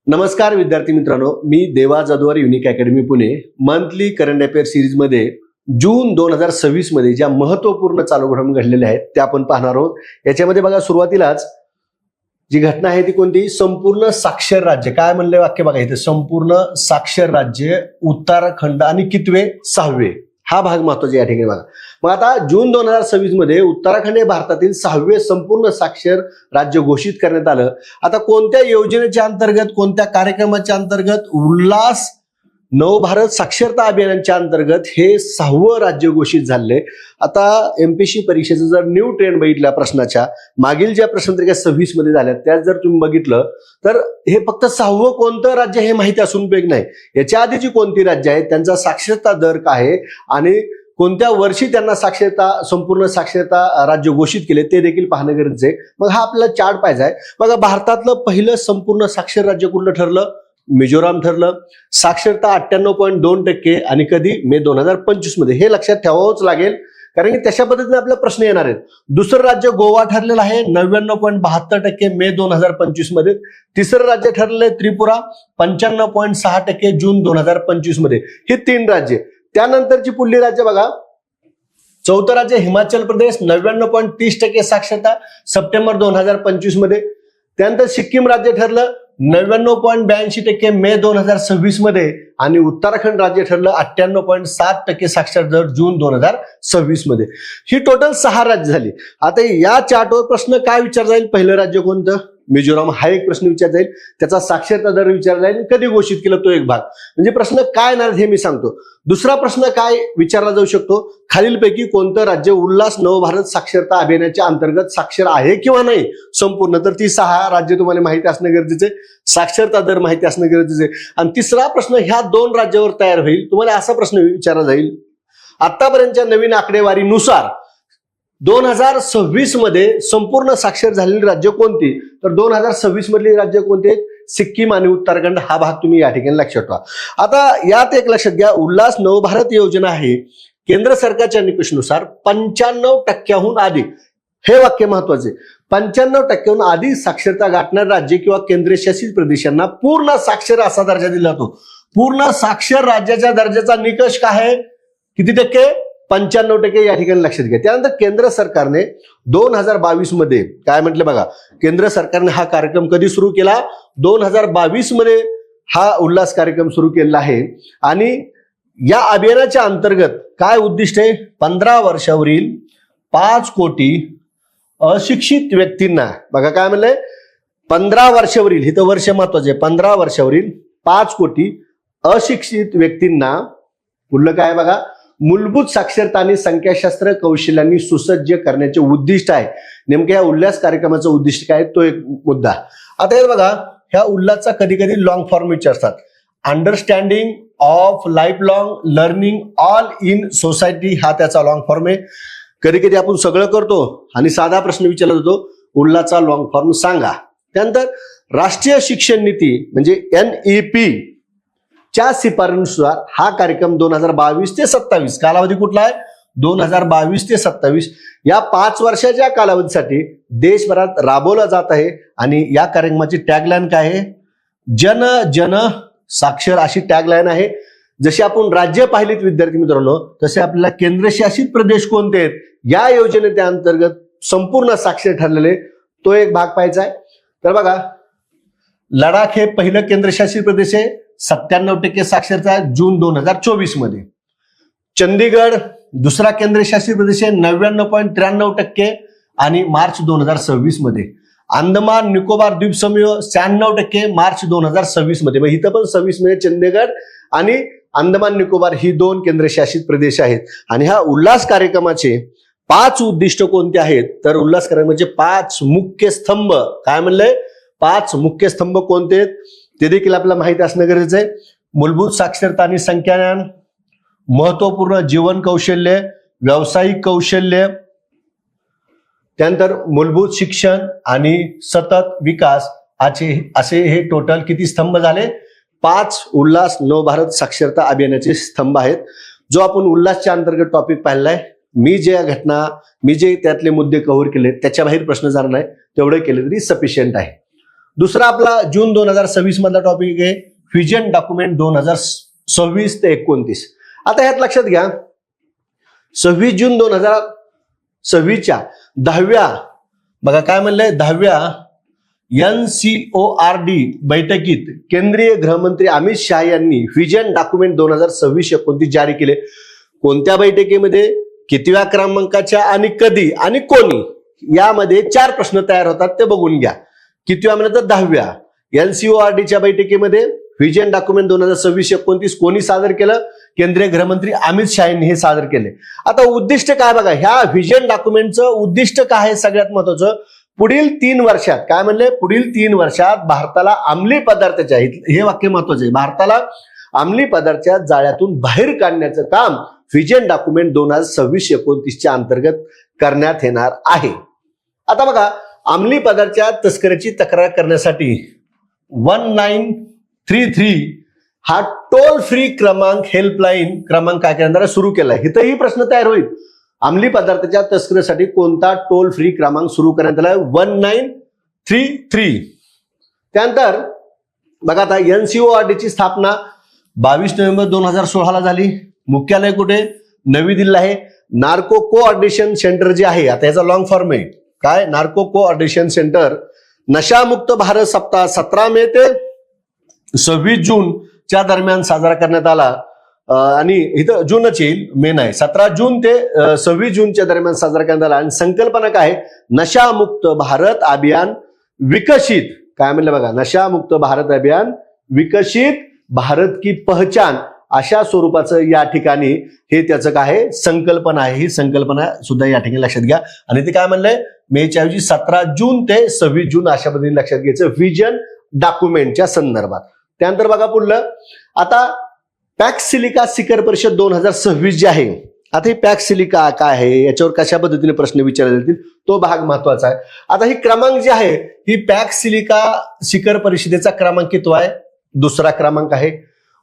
नमस्कार विद्यार्थी मित्रांनो, मी देवा Jadhavar unique academy Pune monthly current affair series मध्ये जून 2026 मध्ये ज्या महत्वपूर्ण चालू घडामोडी घडलेल्या आहेत त्या आपण पाहणार आहोत. याच्यामध्ये बघा, सुरुवातीलाच जी घटना आहे ती कोणती? संपूर्ण साक्षर राज्य. काय म्हणले वाक्य बघा इथे, संपूर्ण साक्षर राज्य उत्तराखंड आणि कितवे? 6वे. हा भाग महत्वाचा या ठिकाणी बघा. मग आता जून 2026 मध्ये उत्तराखंड हे भारतातील 6वे संपूर्ण साक्षर राज्य घोषित करण्यात आलं. आता कोणत्या योजनेच्या अंतर्गत, कोणत्या कार्यक्रमाच्या अंतर्गत? उल्हास नवभारत साक्षरता अभियानाच्या अंतर्गत हे 6वं राज्य घोषित झाले. आता एमपीएससी परीक्षेचा जर न्यू ट्रेंड बघितला प्रश्नाच्या, मागील ज्या प्रश्नपत्रिका 26 मध्ये झाल्या त्यात जर तुम्ही बघितलं तर हे फक्त 6वं कोणतं राज्य हे माहिती असून उपयोग नाही. याच्या आधीची कोणती राज्य आहेत, त्यांचा साक्षरता दर काय आहे आणि कोणत्या वर्षी त्यांना संपूर्ण साक्षरता राज्य घोषित केले ते देखील पाहणं गरजेचं आहे. मग हा आपल्याला चार्ट पाहिजे आहे. बघा, भारतातलं पहिलं संपूर्ण साक्षर राज्य कुठलं ठरलं? मिझोराम ठरलं. साक्षरता 98.2% आणि कधी? मे 2025 मध्ये. हे लक्षात ठेवावंच लागेल कारण की तशा पद्धतीने आपले प्रश्न येणार आहेत. दुसरं राज्य गोवा ठरलेलं आहे 99.72% मे 2025 मध्ये. तिसरं राज्य ठरलेलं आहे त्रिपुरा 95.6% जून 2025 मध्ये. ही 3 राज्य. त्यानंतरची पुढली राज्य बघा, चौथं राज्य हिमाचल प्रदेश 99.30% साक्षरता सप्टेंबर 2025 मध्ये. त्यानंतर सिक्कीम राज्य ठरलं 99.82% मे 2026 मध्ये आणि उत्तराखंड राज्य ठरलं 98.7% साक्षरता दर जून 2026 मध्ये. ही टोटल 6 राज्य झाली. आता या चार्टवर प्रश्न काय विचार जाईल? पहिलं राज्य कोणतं? मिझोराम. हा एक प्रश्न विचार जाईल. त्याचा साक्षरता दर विचार जाईल. कधी घोषित केलं तो एक भाग. म्हणजे प्रश्न काय येणार हे मी सांगतो. दुसरा प्रश्न काय विचारला जाऊ शकतो? खालीलपैकी कोणतं राज्य उल्हास नवभारत साक्षरता अभियानाच्या अंतर्गत साक्षर आहे किंवा नाही संपूर्ण? तर ती 6 राज्य तुम्हाला माहिती असणं गरजेचं आहे. साक्षरता दर माहिती असणं गरजेचं आहे. आणि तिसरा प्रश्न ह्या 2 राज्यावर तयार होईल. तुम्हाला असा प्रश्न विचारला जाईल, आतापर्यंतच्या नवीन आकडेवारीनुसार 2026 मध्ये संपूर्ण साक्षर झालेली राज्य कोणती? तर 2026 मधली राज्य कोणती आहेत? सिक्कीम आणि उत्तराखंड. हा भाग तुम्ही या ठिकाणी लक्षात ठेवा. आता यात एक लक्षात घ्या, उल्हास नवभारत योजना आहे केंद्र सरकारच्या निकषानुसार 95%हून अधिक. हे वाक्य महत्वाचे. 95%हून अधिक साक्षरता गाठणारे राज्य किंवा केंद्रशासित प्रदेशांना पूर्ण साक्षर असा दर्जा दिला जातो. पूर्ण साक्षर राज्याच्या दर्जाचा निकष काय आहे? किती टक्के? 95% या ठिकाणी लक्षात घ्या. त्यानंतर केंद्र सरकारने 2022 मध्ये काय म्हटलं बघा, केंद्र सरकारने हा कार्यक्रम कधी सुरू केला? 2022 मध्ये हा उल्हास कार्यक्रम सुरू केलेला आहे. आणि या अभियानाच्या अंतर्गत काय उद्दिष्ट आहे? 15 वर्षावरील 5 कोटी अशिक्षित व्यक्तींना, बघा काय म्हणलंय, 15 वर्षावरील, हे तर वर्ष महत्वाचे, 15 वर्षावरील 5 कोटी अशिक्षित व्यक्तींना पुढलं काय बघा, मूलभूत साक्षरता आणि संख्याशास्त्र कौशल्यांनी सुसज्ज करण्याचे उद्दिष्ट आहे. नेमक्या या उल्हास कार्यक्रमाचं उद्दिष्ट काय? तो एक मुद्दा. आता हे बघा, ह्या उल्हासचा कधी कधी लॉंग फॉर्म विचारतात. Understanding of life long learning all in society, हा त्याचा लॉंग फॉर्म आहे. कधी कधी आपण सगळं करतो आणि साधा प्रश्न विचारला जातो, उल्हासचा लॉंग फॉर्म सांगा. त्यानंतर राष्ट्रीय शिक्षण नीती म्हणजे NEP च्या शिफारशीनुसार हा कार्यक्रम 2022 ते 27, कालावधी कुठला आहे? 2022 ते 27 या 5 वर्षाच्या कालावधीसाठी देशभरात राबवला जात आहे. आणि या कार्यक्रमाची टॅगलाईन काय आहे? जन जन साक्षर अशी टॅगलाईन आहे. जशी आपण राज्य पाहिलीत विद्यार्थी मित्रांनो, तसे आपल्याला केंद्रशासित प्रदेश कोणते आहेत या योजनेच्या अंतर्गत संपूर्ण साक्षर ठरलेले, तो एक भाग पाहायचा आहे. तर बघा, लडाख हे पहिलं केंद्रशासित प्रदेश आहे, 97% साक्षरता जून 2024 मध्ये. चंदीगड दुसरा केंद्रशासित प्रदेश आहे 99.93% आणि मार्च 2026 मध्ये. अंदमान निकोबार द्वीप समूह 96% मार्च 2026 मध्ये. मग इथं पण 26 मध्ये चंदीगड आणि अंदमान निकोबार ही 2 केंद्रशासित प्रदेश आहेत. आणि ह्या उल्हास कार्यक्रमाचे 5 उद्दिष्ट कोणते आहेत? तर उल्हास कार्यक्रमाचे 5 मुख्य स्तंभ, काय म्हणलंय, 5 मुख्य स्तंभ कोणते आहेत ते देखील आपल्याला माहिती असणं गरजेचं आहे. मूलभूत साक्षरता आणि संख्याज्ञान, महत्वपूर्ण जीवन कौशल्य, व्यावसायिक कौशल्य, त्यानंतर मूलभूत शिक्षण आणि सतत विकास, असे हे टोटल किती स्तंभ झाले? 5 उल्हास नवभारत साक्षरता अभियानाचे स्तंभ आहेत. जो आपण उल्हासच्या अंतर्गत टॉपिक पाहिलाय, मी जे त्यातले मुद्दे कव्हर केले त्याच्या बाहेर प्रश्न जाणार नाही, तेवढे केले तरी सफिशियंट आहे. दुसरा आपला जून 2026 मधला टॉपिक आहे व्हिजन डॉक्युमेंट 2026 ते 29. आता ह्यात लक्षात घ्या 26 जून 2026च्या 10व्या बघा काय म्हणलंय 10व्या NCORD बैठकीत केंद्रीय गृहमंत्री अमित शहा यांनी व्हिजन डॉक्युमेंट 2026-29 जारी केले. कोणत्या बैठकीमध्ये, कितव्या क्रमांकाच्या आणि कधी आणि कोणी, यामध्ये 4 प्रश्न तयार होतात ते बघून घ्या. कितव्या म्हणजे 10व्या NCORDच्या बैठकीमध्ये व्हिजन डॉक्युमेंट 2026-29 कोणी सादर केलं? केंद्रीय गृहमंत्री अमित शहा यांनी हे सादर केले. आता उद्दिष्ट काय बघा, ह्या व्हिजन डॉक्युमेंटचं उद्दिष्ट काय आहे सगळ्यात महत्वाचं, पुढील 3 वर्षात काय म्हणले, पुढील 3 वर्षात भारताला अंमली पदार्थाच्या, हे वाक्य महत्वाचं आहे, भारताला अंमली पदार्थाच्या जाळ्यातून बाहेर काढण्याचं काम व्हिजन डॉक्युमेंट 2026-29च्या अंतर्गत करण्यात येणार आहे. आता बघा अंमली पदार्थाच्या तस्करीची तक्रार करण्यासाठी 1933 हा टोल फ्री क्रमांक, हेल्पलाईन क्रमांक काय करणार सुरू केलाय. इथंही प्रश्न तयार होईल, अंमली पदार्थाच्या तस्करीसाठी कोणता टोल फ्री क्रमांक सुरू करण्यात आलाय? 1933. त्यानंतर बघा आता NCORDची स्थापना 22 नोव्हेंबर 2016 झाली. मुख्यालय कुठे? नवी दिल्ली आहे. नार्को कोऑर्डिनेशन सेंटर जे आहे, आता याचा लॉंग फॉर्म आहे काय, नार्को कोऑर्डिनेशन सेंटर, नशामुक्त भारत सप्ताह 17 मे ते 26 जूनच्या दरम्यान साजरा करण्यात आला. आणि इथं जूनच येईल, मे नाही, 17 जून ते 26 जूनच्या दरम्यान साजरा करण्यात आला. आणि संकल्पना काय? नशामुक्त भारत अभियान विकसित, काय म्हणलं बघा, नशामुक्त भारत अभियान विकसित भारत की पहचान, अशा स्वरूपाचं या ठिकाणी हे त्याचं काय आहे, संकल्पना आहे. ही संकल्पना सुद्धा या ठिकाणी लक्षात घ्या. आणि ते काय म्हणलंय, मेच्या ऐवजी 17 जून ते 26 जून अशा पद्धतीने लक्षात घ्यायचं व्हिजन डॉक्युमेंटच्या संदर्भात. त्यानंतर बघा पुढलं, आता पॅक्स सिलिका शिखर परिषद 2026 जे आहे, आता ही पॅक्स सिलिका काय आहे, याच्यावर कशा पद्धतीने प्रश्न विचारले जातील तो भाग महत्वाचा आहे. आता ही क्रमांक जे आहे, ही पॅक्स सिलिका शिखर परिषदेचा क्रमांक किती आहे? 2रा क्रमांक आहे.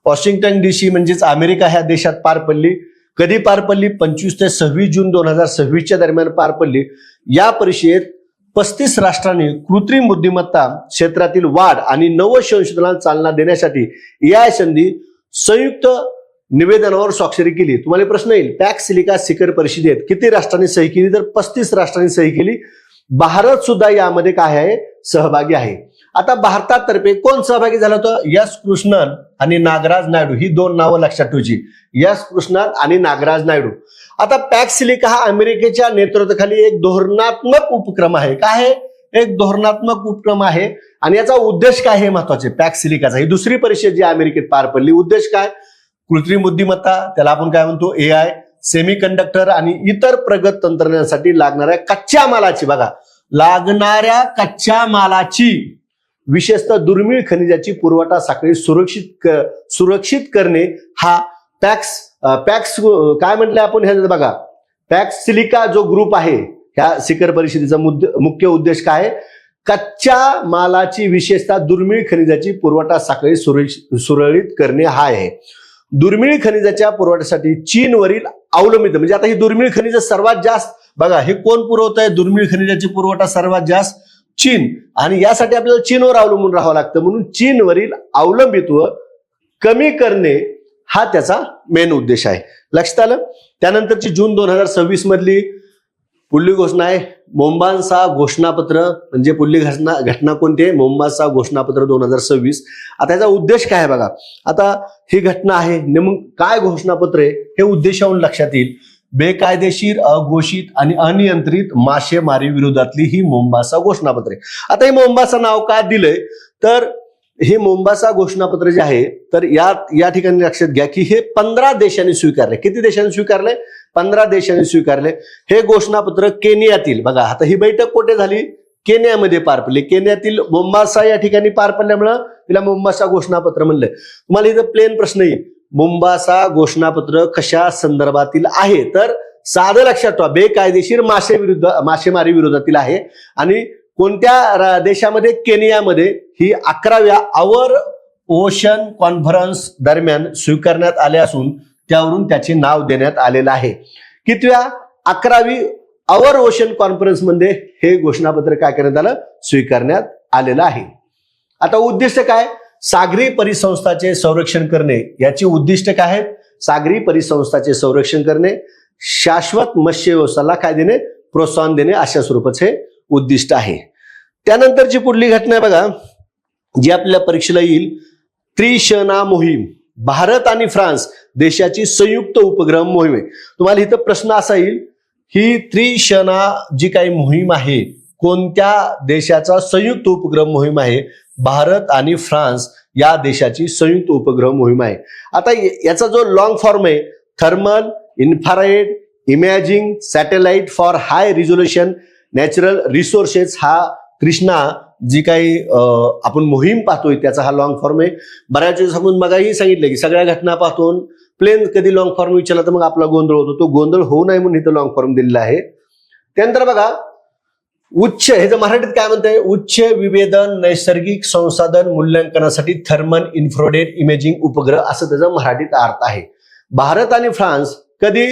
वॉशिंग्टन DC म्हणजेच अमेरिका ह्या देशात पार पडली. कधी पार पडली? 25 ते 26 जून 2026च्या दरम्यान पार पडली. या परिषदेत 35 राष्ट्रांनी कृत्रिम बुद्धिमत्ता क्षेत्रातील वाढ आणि नवसंशोधनाला चालना देण्यासाठी AI संधी संयुक्त निवेदनावर स्वाक्षरी केली. तुम्हाला प्रश्न येईल, पॅक्स सिलिका शिखर परिषदेत किती राष्ट्रांनी सही केली? तर 35 राष्ट्रांनी सही केली. भारत सुद्धा यामध्ये काय आहे, सहभागी आहे. आता भारतातर्फे कोण सहभागी झालं होतं? S कृष्णन आणि नागराज नायडू, ही 2 नावं लक्षात ठेवायची, S कृष्णन आणि नागराज नायडू. आता पॅक्स सिलिका हा अमेरिकेच्या नेतृत्वाखाली एक धोरणात्मक उपक्रम आहे. काय आहे? एक धोरणात्मक उपक्रम आहे. आणि याचा उद्देश काय हे महत्वाचे, पॅक्स सिलिकाचा, ही 2री परिषद जी अमेरिकेत पार पडली. उद्देश काय? कृत्रिम बुद्धिमत्ता, त्याला आपण काय म्हणतो AI, सेमी कंडक्टर आणि इतर प्रगत तंत्रज्ञानासाठी लागणाऱ्या कच्च्या मालाची, बघा लागणाऱ्या कच्च्या मालाची, विशेषतः दुर्मिळ खनिजाची पुरवठा साखळी सुरक्षित करणे हा पॅक्स काय म्हटलं आपण ह्याच्यात बघा, पॅक्स सिलिका जो ग्रुप आहे ह्या शिखर परिषदेचा मुख्य उद्देश काय आहे? कच्च्या मालाची, विशेषतः दुर्मिळ खनिजाची पुरवठा साखळी सुरळीत करणे हा आहे. दुर्मिळ खनिजाच्या पुरवठ्यासाठी चीनवरील अवलंबित, म्हणजे आता ही दुर्मिळ खनिज सर्वात जास्त, बघा हे कोण पुरवत आहे? दुर्मिळ खनिजाची पुरवठा सर्वात जास्त चीन, आणि यासाठी आपल्याला चीनवर अवलंबून राहावं लागतं. म्हणून चीनवरील अवलंबित्व कमी करणे हा त्याचा मेन उद्देश आहे. लक्षात आलं? त्यानंतरची जून 2026 मधली पुढली घोषणा आहे मोंबासा घोषणापत्र. म्हणजे पुढली घटना कोणती आहे? मोंबासा घोषणापत्र 2026. आता याचा उद्देश काय आहे बघा, आता ही घटना आहे, नेमकं काय घोषणापत्र आहे हे उद्देशावरून लक्षात येईल. बेकायदेशीर, अघोषित आणि अनियंत्रित मासेमारी विरोधातली ही मोंबासा घोषणापत्रे. आता हे मोंबासा नाव का दिलंय, तर हे मोंबासा घोषणापत्र जे आहे, तर या ठिकाणी लक्षात घ्या की हे 15 देशांनी स्वीकारले. किती देशांनी स्वीकारले? 15 देशांनी स्वीकारले. हे घोषणापत्र केनियातील, बघा आता ही बैठक कुठे झाली? केनियामध्ये पार पडली. केनियातील मोंबासा या ठिकाणी पार पडल्यामुळं तिला मोंबासा घोषणापत्र म्हणलंय. तुम्हाला इथं प्लेन प्रश्न येईल, मोंबासा घोषणापत्र कशा संदर्भातील आहे? तर साधं लक्षात ठेवा, बेकायदेशीर मासेमारी विरोधातील आहे. आणि कोणत्या देशामध्ये? केनियामध्ये. ही 11व्या आवर ओशन कॉन्फरन्स दरम्यान स्वीकारण्यात आले असून त्यावरून त्याचे नाव देण्यात आलेलं आहे. कितव्या? 11वी आवर ओशन कॉन्फरन्स मध्ये हे घोषणापत्र काय करण्यात आलं? स्वीकारण्यात आलेलं आहे. आता उद्दिष्ट काय? सागरी परिसंस्थाचे संरक्षण करणे. याची उद्दिष्ट काय आहेत? सागरी परिसंस्थाचे संरक्षण करणे, शाश्वत मत्स्य व्यवसायाला काय देणे? प्रोत्साहन देणे, अशा स्वरूपाचे हे उद्दिष्ट आहे. त्यानंतरची पुढली घटना आहे बघा, जी आपल्या परीक्षेला येईल. त्रिशना मोहीम, भारत आणि फ्रान्स देशाची संयुक्त उपग्रह मोहीम आहे. तुम्हाला इथं प्रश्न असा येईल, ही त्रिशना जी काही मोहीम आहे, कोणत्या देशाचा संयुक्त उपग्रह मोहीम आहे? भारत आणि फ्रान्स या देशाची संयुक्त उपग्रह मोहीम आहे. आता याचा जो लॉंग फॉर्म आहे, thermal infrared imaging satellite for high resolution natural resources, हा कृष्णा जी काही आपण मोहीम पाहतोय त्याचा हा लॉंग फॉर्म आहे. बऱ्याच वेळेस आपण मगाही सांगितलं की सगळ्या घटना पाहतो प्लेन कधी लॉंग फॉर्म विचारला तर मग आपला गोंधळ होतो. तो गोंधळ होऊ नये म्हणून इथं लॉंग फॉर्म दिलेला आहे. त्यानंतर बघा, उच्च, हे जर मराठीत काय म्हणतंय? उच्च विभेदन नैसर्गिक संसाधन मूल्यांकनासाठी थर्मल इन्फ्रारेड इमेजिंग उपग्रह, असं त्याचा मराठीत अर्थ आहे. भारत आणि फ्रान्स कधी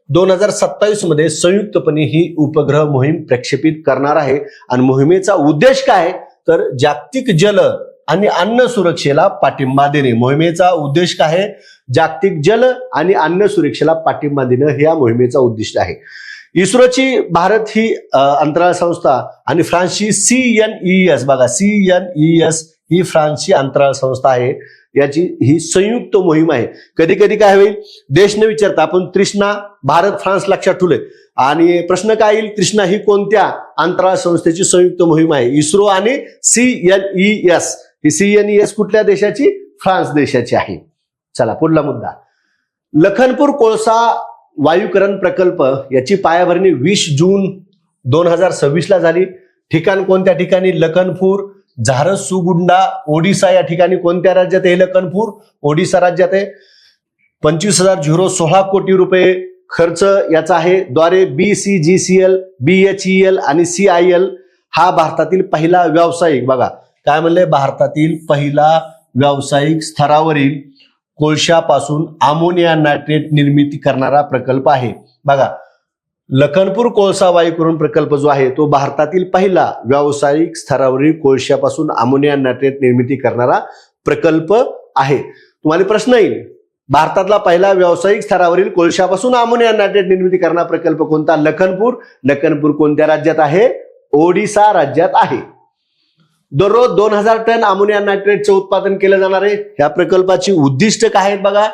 2027 मध्ये संयुक्तपणे ही उपग्रह मोहीम प्रक्षेपित करणार आहे. आणि मोहिमेचा उद्देश काय? तर जागतिक जल आणि अन्न सुरक्षेला पाठिंबा देणे. मोहिमेचा उद्देश काय आहे? जागतिक जल आणि अन्न सुरक्षेला पाठिंबा देणं, हे या मोहिमेचा उद्दिष्ट आहे. इस्रोची भारत ही अंतराळ संस्था आणि फ्रान्सची CNES, बघा CNES ही फ्रान्सची अंतराळ संस्था आहे. याची ही संयुक्त मोहीम आहे. कधी कधी काय होईल, देश न विचारता आपण त्रिशना भारत फ्रान्स लक्षात ठेवले आणि प्रश्न काय येईल, त्रिशना ही कोणत्या अंतराळ संस्थेची संयुक्त मोहीम आहे? इस्रो आणि CNES. ही CNES कुठल्या देशाची? फ्रान्स देशाची आहे. चला पुढला मुद्दा, लखनपूर कोळसा वायुकरण प्रकल्प याची पायाभरणी 20 जून 2026 ला झाली. ठिकाण कोणत्या ठिकाणी? लखनपूर, झारसुगुंडा, ओडिसा या ठिकाणी. कोणत्या राज्यात आहे लखनपूर? ओडिसा राज्यात आहे. 25,016 कोटी रुपये खर्च याचा आहे. द्वारे BCGCL, BHEL आणि CIL हा भारतातील पहिला व्यावसायिक, बघा काय म्हणले, भारतातील पहिला व्यावसायिक स्तरावरील कोळशापासून अमोनिया नायट्रेट निर्मिती करणारा प्रकल्प आहे. बघा, लखनपूर कोळसा वायुकरण प्रकल्प जो आहे तो भारतातील पहिला व्यावसायिक स्तरावरील कोळशापासून अमोनिया नायट्रेट निर्मिती करणारा प्रकल्प आहे. तुम्हाला प्रश्न येईल, भारतातला पहिला व्यावसायिक स्तरावरील कोळशापासून अमोनिया नायट्रेट निर्मिती करणारा प्रकल्प कोणता? लखनपूर. लखनपूर कोणत्या राज्यात आहे? ओडिसा राज्यात आहे. दररोज 2000 टन अमोनिया नायट्रेटचं उत्पादन केलं जाणार आहे. या प्रकल्पाची उद्दिष्ट काय आहेत? बघा,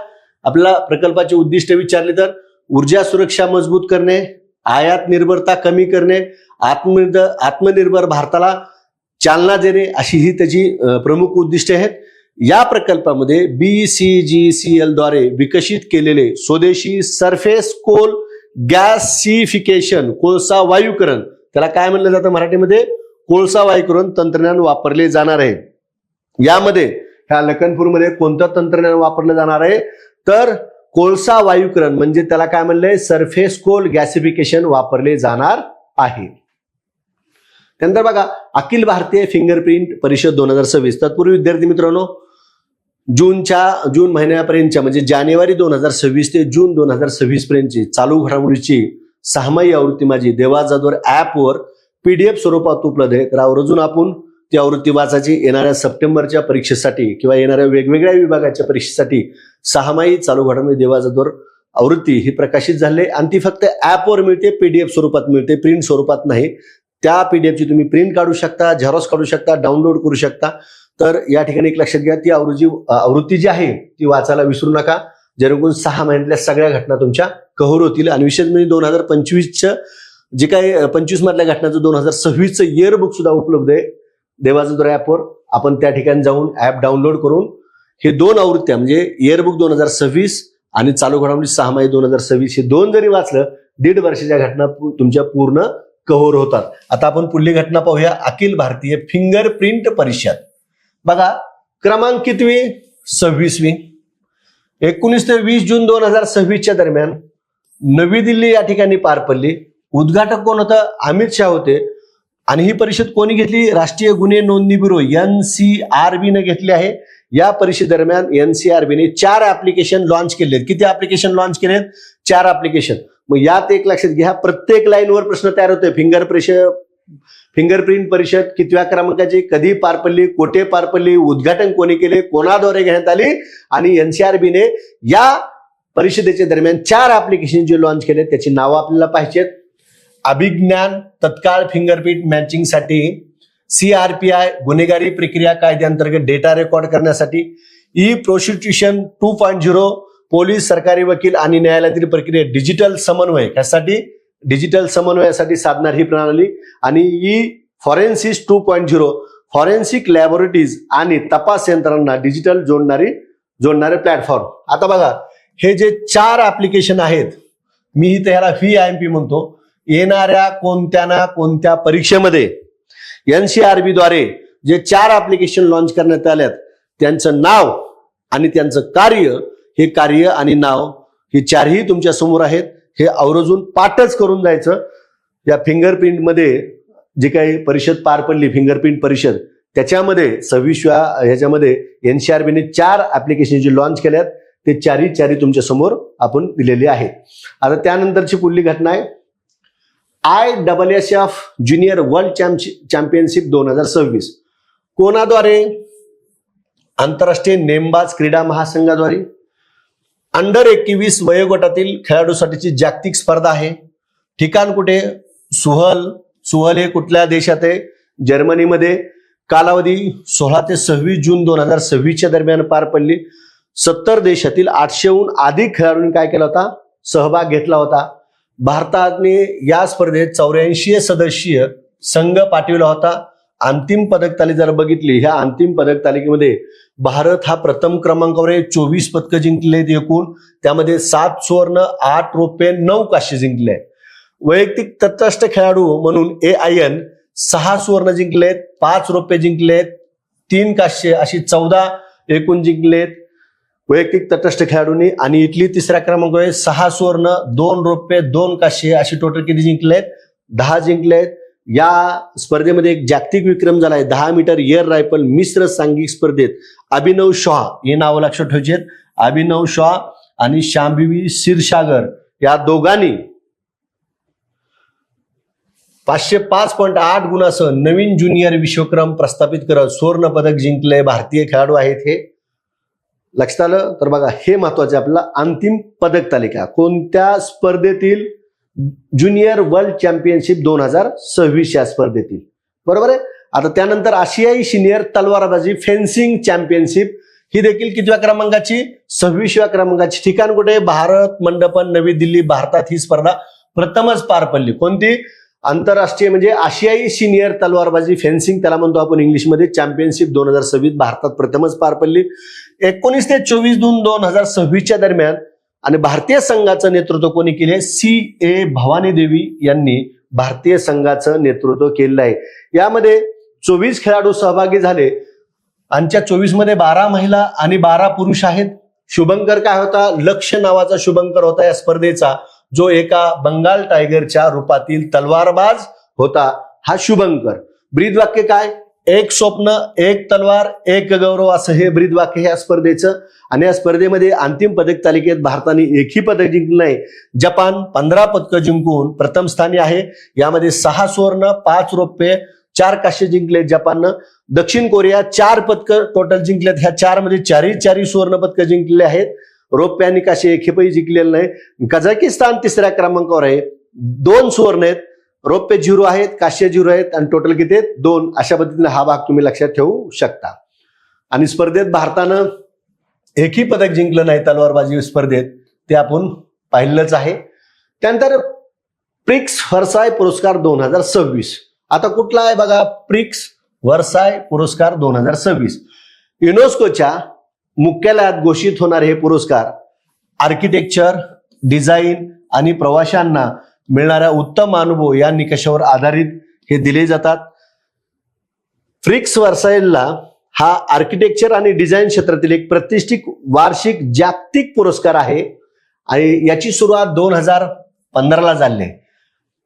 आपल्याला प्रकल्पाची उद्दिष्ट विचारली तर ऊर्जा सुरक्षा मजबूत करणे, आयात निर्भरता कमी करणे, आत्मनिर्भर भारताला चालना देणे, अशी ही त्याची प्रमुख उद्दिष्टे आहेत. या प्रकल्पामध्ये BCGCL द्वारे विकसित केलेले स्वदेशी सरफेस कोल गॅसिफिकेशन कोळसा वायुकरण, त्याला काय म्हणलं जातं मराठीमध्ये? कोळसा वायुकरण तंत्रज्ञान वापरले जाणार आहे. यामध्ये ह्या लखनपूरमध्ये कोणतं तंत्रज्ञान वापरलं जाणार आहे? तर कोळसा वायुकरण, म्हणजे त्याला काय म्हणलंय? सरफेस कोल गॅसिफिकेशन वापरले जाणार आहे. त्यानंतर बघा, अखिल भारतीय फिंगरप्रिंट परिषद 2026. तत्पूर्वी विद्यार्थी मित्रांनो, जून महिन्यापर्यंतच्या म्हणजे जानेवारी 2026 ते जून 2026 पर्यंतची चालू घडामोडीची 6माही आवृत्ती माझी देवा जाधवर ऍपवर PDF स्वरूपात उपलब्ध आहे. तर आवर्जून आपण ती आवृत्ती वाचायची. येणाऱ्या सप्टेंबरच्या परीक्षेसाठी किंवा येणाऱ्या वेगवेगळ्या विभागाच्या परीक्षेसाठी 6माही चालू घडामोडी देवा जाधवर आवृत्ती ही प्रकाशित झाली आणि ती फक्त ऍपवर मिळते, PDF स्वरूपात मिळते, प्रिंट स्वरूपात नाही. त्या PDFची तुम्ही प्रिंट काढू शकता, झेरॉक्स काढू शकता, डाउनलोड करू शकता. तर या ठिकाणी एक लक्षात घ्या, ती आवृत्ती जी आहे ती वाचायला विसरू नका, जेणेकरून 6 महिन्यातल्या सगळ्या घटना तुमच्या कव्हर होतील. आणि विशेष म्हणजे 2025चं जे काही 25 मधल्या घटनाचं 2026चं इयरबुक सुद्धा उपलब्ध आहे देवाजाधवर ऍपवर. आपण त्या ठिकाणी जाऊन ऍप डाउनलोड करून हे 2 आवृत्त्या म्हणजे इयरबुक 2026 आणि चालू घडामोडी 6माही 2026 हे 2 जरी वाचलं, 1.5 वर्षाच्या घटना तुमच्या पूर्ण कव्हर होतात. आता आपण पुढली घटना पाहूया. अखिल भारतीय फिंगरप्रिंट परिषद, बघा क्रमांक कितवी? 26वी. 19 ते 20 जून 2026च्या दरम्यान नवी दिल्ली या ठिकाणी पार पडली. उद्घाटक कोण होतं? अमित शाह होते. आणि ही परिषद कोणी घेतली? राष्ट्रीय गुन्हे नोंदणी ब्युरो NCRB ने घेतली आहे. या परिषदेदरम्यान NCRB ने 4 ऍप्लिकेशन लॉन्च केले. किती ऍप्लिकेशन लॉन्च केलेत? 4 ऍप्लिकेशन. मग यात एक लक्षात घ्या, प्रत्येक लाईनवर प्रश्न तयार होतोय. फिंगरप्रिंट परिषद कितव्या क्रमांकाची, कधी पार पडली, कोठे पार पडली, उद्घाटन कोणी केले, कोणाद्वारे घेण्यात आली, आणि NCRBने या परिषदेच्या दरम्यान 4 ऍप्लिकेशन जे लॉन्च केले त्याची नावं आपल्याला पाहिजेत. अभिज्ञान तत्काळ फिंगरप्रिंट मॅचिंगसाठी, CRPI गुन्हेगारी प्रक्रिया कायद्याअंतर्गत डेटा रेकॉर्ड करण्यासाठी, प्रोसिक्युशन 2.0 पोलीस, सरकारी वकील आणि न्यायालयातील प्रक्रिया डिजिटल समन्वय यासाठी, डिजिटल समन्वयासाठी साधणारी ही प्रणाली, आणि फॉरेन्सिस 2.0 फॉरेन्सिक लॅबोरेटरीज आणि तपास यंत्रणांना डिजिटल जोडणारे प्लॅटफॉर्म. आता बघा हे जे 4 ऍप्लिकेशन आहेत, मी इथे ह्याला VIMP म्हणतो, येणाऱ्या कोणत्या ना कोणत्या परीक्षेमध्ये NCRB द्वारे जे 4 ऍप्लिकेशन लॉन्च करण्यात आल्यात त्यांचं नाव आणि त्यांचं कार्य, हे कार्य आणि नाव हे 4ही तुमच्या समोर आहेत. हे आवर्जून पाठच करून जायचं. या फिंगरप्रिंटमध्ये जे काही परिषद पार पडली, फिंगरप्रिंट परिषद, त्याच्यामध्ये 26व्या ह्याच्यामध्ये NCRBने 4 ऍप्लिकेशन जे लॉन्च केल्यात ते 4ही तुमच्या समोर आपण दिलेले आहेत. आता त्यानंतरची पुढली घटना आहे ISSF ज्युनियर वर्ल्ड चॅम्पियनशिप 2026. कोणाद्वारे? आंतरराष्ट्रीय नेमबाज क्रीडा महासंघाद्वारे. अंडर 21 वयोगटातील खेळाडूसाठीची जागतिक स्पर्धा आहे. ठिकाण कुठे? सुहल हे कुठल्या देशात आहे? जर्मनीमध्ये. कालावधी 16 ते 26 जून 2026 दरम्यान पार पडली. 70 देशातील 800हून अधिक खेळाडूंनी काय केला होता? सहभाग घेतला होता. भारताने या स्पर्धेत 84 सदस्यीय संघ पाठविला होता. अंतिम पदक तालिका जर बघितली, ह्या अंतिम पदक तालिकेमध्ये भारत हा प्रथम क्रमांकावर आहे. 24 पदकं जिंकलेत एकूण, त्यामध्ये 7 सुवर्ण, 8 रौप्य, 9 कांस्य जिंकले. वैयक्तिक तटस्थ खेळाडू म्हणून AIN 6 सुवर्ण जिंकलेत, 5 रौप्य जिंकलेत, 3 कांस्य, अशी 14 एकूण जिंकलेत वैयक्तिक तटस्थ खेळाडूंनी. आणि इटली तिसऱ्या क्रमांकावर 6 सुवर्ण, 2 रौप्य, 2 कांस्य, अशी टोटल किती जिंकलेत? 10 जिंकलेत. या स्पर्धेमध्ये एक जागतिक विक्रम झालाय. 10 मीटर एअर रायफल मिश्र सांघिक स्पर्धेत अभिनव शॉ, हे नाव लक्षात ठेवायचे, अभिनव शॉ आणि शांभवी क्षीरसागर या दोघांनी 505.8 गुणासह नवीन ज्युनियर विश्वक्रम प्रस्थापित करत सुवर्ण पदक जिंकले. भारतीय खेळाडू आहेत हे. लक्षात आलं? तर बघा हे महत्वाचे आपल्याला अंतिम पदक तालिका कोणत्या स्पर्धेतील? ज्युनियर वर्ल्ड चॅम्पियनशिप 2026 या स्पर्धेतील. बरोबर आहे. आता त्यानंतर आशियाई सिनियर तलवारबाजी फेन्सिंग चॅम्पियनशिप, ही देखील कितव्या क्रमांकाची? 26व्या क्रमांकाची. ठिकाण कुठे? भारत मंडपम, नवी दिल्ली. भारतात ही स्पर्धा प्रथमच पार पडली. कोणती? आंतरराष्ट्रीय म्हणजे आशियाई सिनियर तलवारबाजी फेन्सिंग, त्याला म्हणतो आपण इंग्लिशमध्ये, चॅम्पियनशिप 2026 भारतात प्रथमच पार पडली. 19 ते 24 जून 2026 दरम्यान. आणि भारतीय संघाचं नेतृत्व कोणी केले? CA भवानी देवी यांनी भारतीय संघाचं नेतृत्व केलेलं आहे. यामध्ये 24 खेळाडू सहभागी झाले. आणि 24 मध्ये 12 महिला आणि 12 पुरुष आहेत. शुभंकर काय होता? लक्ष्य नावाचा शुभंकर होता या स्पर्धेचा, जो एका बंगाल टायगरच्या रूपातील तलवारबाज होता. हा शुभंकर. ब्रीदवाक्य काय? एक स्वप्न, एक तलवार, एक गौरव, असं हे ब्रीदवाक्य ह्या स्पर्धेचं. आणि या स्पर्धेमध्ये अंतिम पदक तालिकेत भारताने एकही पदक जिंकलं नाही. जपान 15 पदकं जिंकून प्रथम स्थानी आहे. यामध्ये 6 सुवर्ण, 5 रौप्य, 4 कांस्य जिंकले जपाननं. दक्षिण कोरिया 4 पदकं टोटल जिंकलेत. ह्या 4 मध्ये 4ही सुवर्ण पदकं जिंकलेले आहेत. रौप्य आणि कांस्य एकही जिंकलेलं नाही. कझाकिस्तान तिसऱ्या क्रमांकावर आहे. 2 सुवर्ण आहेत, रौप्य 0 आहेत, कांस्य 0 आहेत, आणि टोटल किती आहेत? 2. अशा पद्धतीने हा भाग तुम्ही लक्षात ठेवू शकता. आणि स्पर्धेत भारतानं एकही पदक जिंकलं नाही तलवारबाजी स्पर्धेत, ते आपण पाहिलंच आहे. त्यानंतर प्रिक्स व्हर्साय पुरस्कार 2026. आता कुठला आहे बघा? प्रिक्स व्हर्साय पुरस्कार 2026. युनेस्कोच्या मुख्यालयात घोषित होणारे हे पुरस्कार आर्किटेक्चर, डिझाईन आणि प्रवाशांना मिळणाऱ्या उत्तम अनुभव या निकषावर आधारित हे दिले जातात. प्रिक्स व्हर्सायला हा आर्किटेक्चर आणि डिझाईन क्षेत्रातील एक प्रतिष्ठित वार्षिक जागतिक पुरस्कार आहे. आणि याची सुरुवात 2015ला झाली.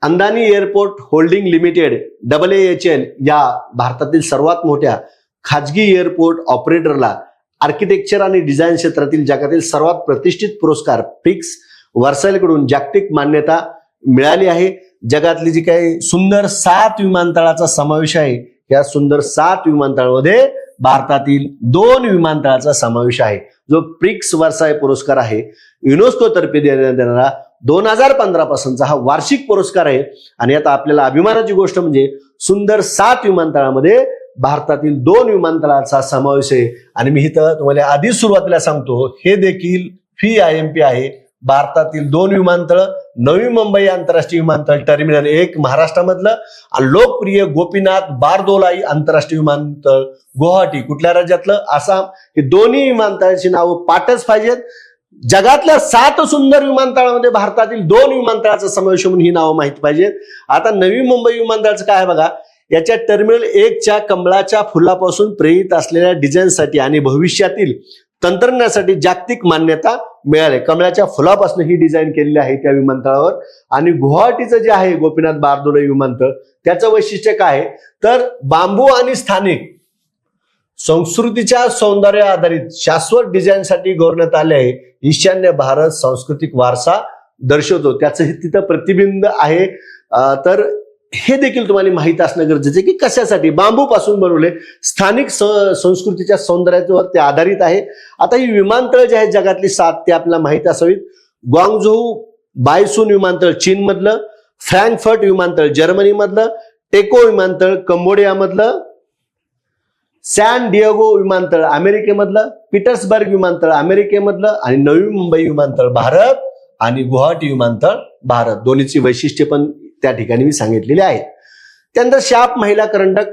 अंदानी एअरपोर्ट होल्डिंग लिमिटेड AAHL या भारतातील सर्वात मोठ्या खाजगी एअरपोर्ट ऑपरेटरला आर्किटेक्चर आणि डिझाईन क्षेत्रातील जगातील सर्वात प्रतिष्ठित पुरस्कार प्रिक्स व्हर्सायकडून जागतिक मान्यता मिळाली आहे. जगातली जी काही सुंदर 7 विमानतळाचा समावेश आहे, या सुंदर 7 विमानतळामध्ये भारतातील 2 विमानतळाचा समावेश आहे. जो प्रिक्स वर्साय पुरस्कार आहे, युनेस्को तर्फे देण्यात येणारा 2015 पासूनचा हा वार्षिक पुरस्कार आहे. आणि आता आपल्याला अभिमानाची गोष्ट म्हणजे सुंदर 7 विमानतळामध्ये भारतातील 2 विमानतळाचा समावेश आहे. आणि मी इथं तुम्हाला आधीच सुरुवातीला सांगतो, हे देखील FIIMP आहे. भारतातील 2 विमानतळ, नवी मुंबई आंतरराष्ट्रीय विमानतळ टर्मिनल 1 महाराष्ट्रामधलं, आणि लोकप्रिय गोपीनाथ बारदोलाई आंतरराष्ट्रीय विमानतळ गुवाहाटी कुठल्या राज्यातलं, आसाम. हे दोन्ही विमानतळाची नावं पाठच पाहिजेत. जगातल्या 7 सुंदर विमानतळामध्ये भारतातील 2 विमानतळाचा समावेश म्हणून ही नावं माहिती पाहिजेत. आता नवी मुंबई विमानतळाचं काय आहे बघा, याच्या टर्मिनल 1च्या कमळाच्या फुलापासून प्रेरित असलेल्या डिझाईनसाठी आणि भविष्यातील तंत्रज्ञानासाठी जागतिक मान्यता मिळाली. कमळाच्या फुलापासून ही डिझाईन केलेली आहे त्या विमानतळावर. आणि गुवाहाटीचं जे आहे गोपीनाथ बारदोलाई विमानतळ, त्याचं वैशिष्ट्य काय आहे तर बांबू आणि स्थानिक संस्कृतीच्या सौंदर्य आधारित शाश्वत डिझाईनसाठी गौरवण्यात आले आहे. ईशान्य भारत सांस्कृतिक वारसा दर्शवतो, त्याचं हे तिथं प्रतिबिंब आहे. तर हे देखील तुम्हाला माहित असणं गरजेचं आहे की कशासाठी बांबू पासून बनवले, स्थानिक संस्कृतीच्या सौंदर्यावर ते आधारित आहे. आता ही विमानतळ जे आहेत जगातली 7 ते आपल्याला माहिती असावीत. ग्वांगझोऊ बायसून विमानतळ चीन मधलं, फ्रँकफर्ट विमानतळ जर्मनी मधलं, टेको विमानतळ कंबोडिया मधलं, सॅन डिएगो विमानतळ अमेरिकेमधलं, पीटर्सबर्ग विमानतळ अमेरिकेमधलं, आणि नवी मुंबई विमानतळ भारत, आणि गुवाहाटी विमानतळ भारत. दोन्हीची वैशिष्ट्ये पण त्या ठिकाणी मी सांगितलेली आहेत. त्यानंतर शाप महिला करंडक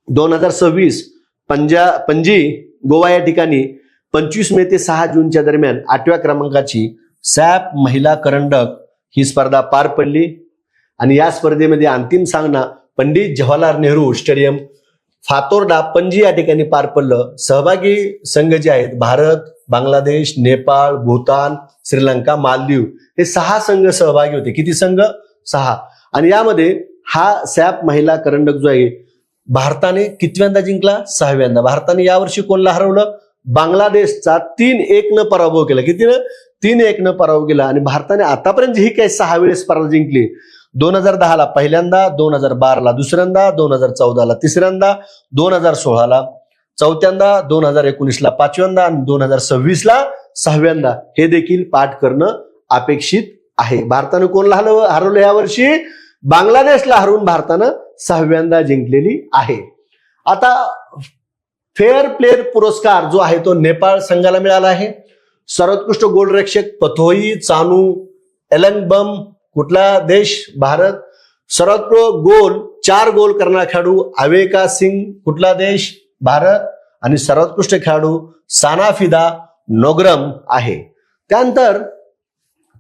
2026 पणजी गोवा या ठिकाणी 25 मे ते 6 जूनच्या दरम्यान 8व्या क्रमांकाची सॅप महिला करंडक ही स्पर्धा पार पडली. आणि या स्पर्धेमध्ये अंतिम सामना पंडित जवाहरलाल नेहरू स्टेडियम फातोर्डा पणजी या ठिकाणी पार पडलं. सहभागी संघ जे आहेत भारत, बांगलादेश, नेपाळ, भूतान, श्रीलंका, मालदीव हे 6 संघ सहभागी होते. किती संघ? 6. आणि यामध्ये हा सॅप महिला करंडक जो आहे भारताने कितव्यांदा जिंकला? 6व्यांदा. भारताने यावर्षी कोणला हरवलं? बांगलादेशचा 3-1 पराभव केला. कितीनं? 3-1 पराभव केला. आणि भारताने आतापर्यंत ही काही 6 वेळेस स्पर्धा जिंकली. 2010ला पहिल्यांदा, 2012ला दुसऱ्यांदा, 2014ला तिसऱ्यांदा, 2016ला चौथ्यांदा, 2019ला 5व्यांदा आणि 2026ला 6व्यांदा. हे देखील पाठ करणं अपेक्षित आहे. भारतानं कोणला हरवलं यावर्षी? बांगलादेशला हरवून भारतानं 6व्यांदा जिंकलेली आहे. आता फेअर प्लेयर पुरस्कार जो आहे तो नेपाळ संघाला मिळाला आहे. सर्वोत्कृष्ट गोलरक्षक पथोई चानू एलंगबम कुठला देश? भारत. सर्वोत्कृष्ट 4 गोल करणारा खेळाडू अवेका सिंग कुठला देश? भारत. आणि सर्वोत्कृष्ट खेळाडू सानाफिदा नोग्रम आहे. त्यानंतर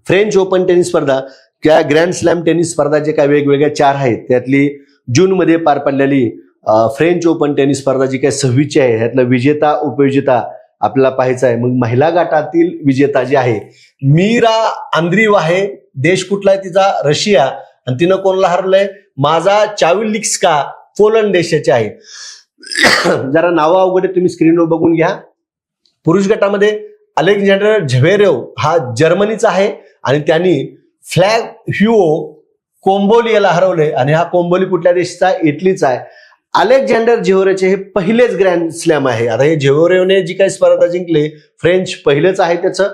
फ्रेंच ओपन टेनिस स्पर्धा किंवा ग्रँड स्लॅम टेनिस स्पर्धा जे काही वेगवेगळ्या 4 आहेत त्यातली जूनमध्ये पार पडलेली फ्रेंच ओपन टेनिस स्पर्धा जी काही 26ची आहे ह्यातला विजेता उपविजेता आपल्याला पाहायचा आहे. मग महिला गटातील विजेता जी आहे मीरा आंद्रीव आहे. देश कुठला आहे तिचा? रशिया. आणि तिनं कोणाला हरवलंय? माझा चाविलिक्स्का पोलंड देशाचे आहे. जरा नावं अवघड तुम्ही स्क्रीनवर बघून घ्या. पुरुष गटामध्ये अलेक्झांडर झवेरेव हा जर्मनीचा आहे आणि त्यांनी फ्लॅग ह्युओ कोंबोलियाला हरवले. आणि हा कोंबोली कुठल्या देशाचा? इटलीचा आहे. अलेक्झांडर झवेरेवचे हे पहिलेच ग्रँड स्लॅम आहे. आता हे झवेरेवने जी काही स्पर्धा जिंकली फ्रेंच पहिलेच आहे त्याचं.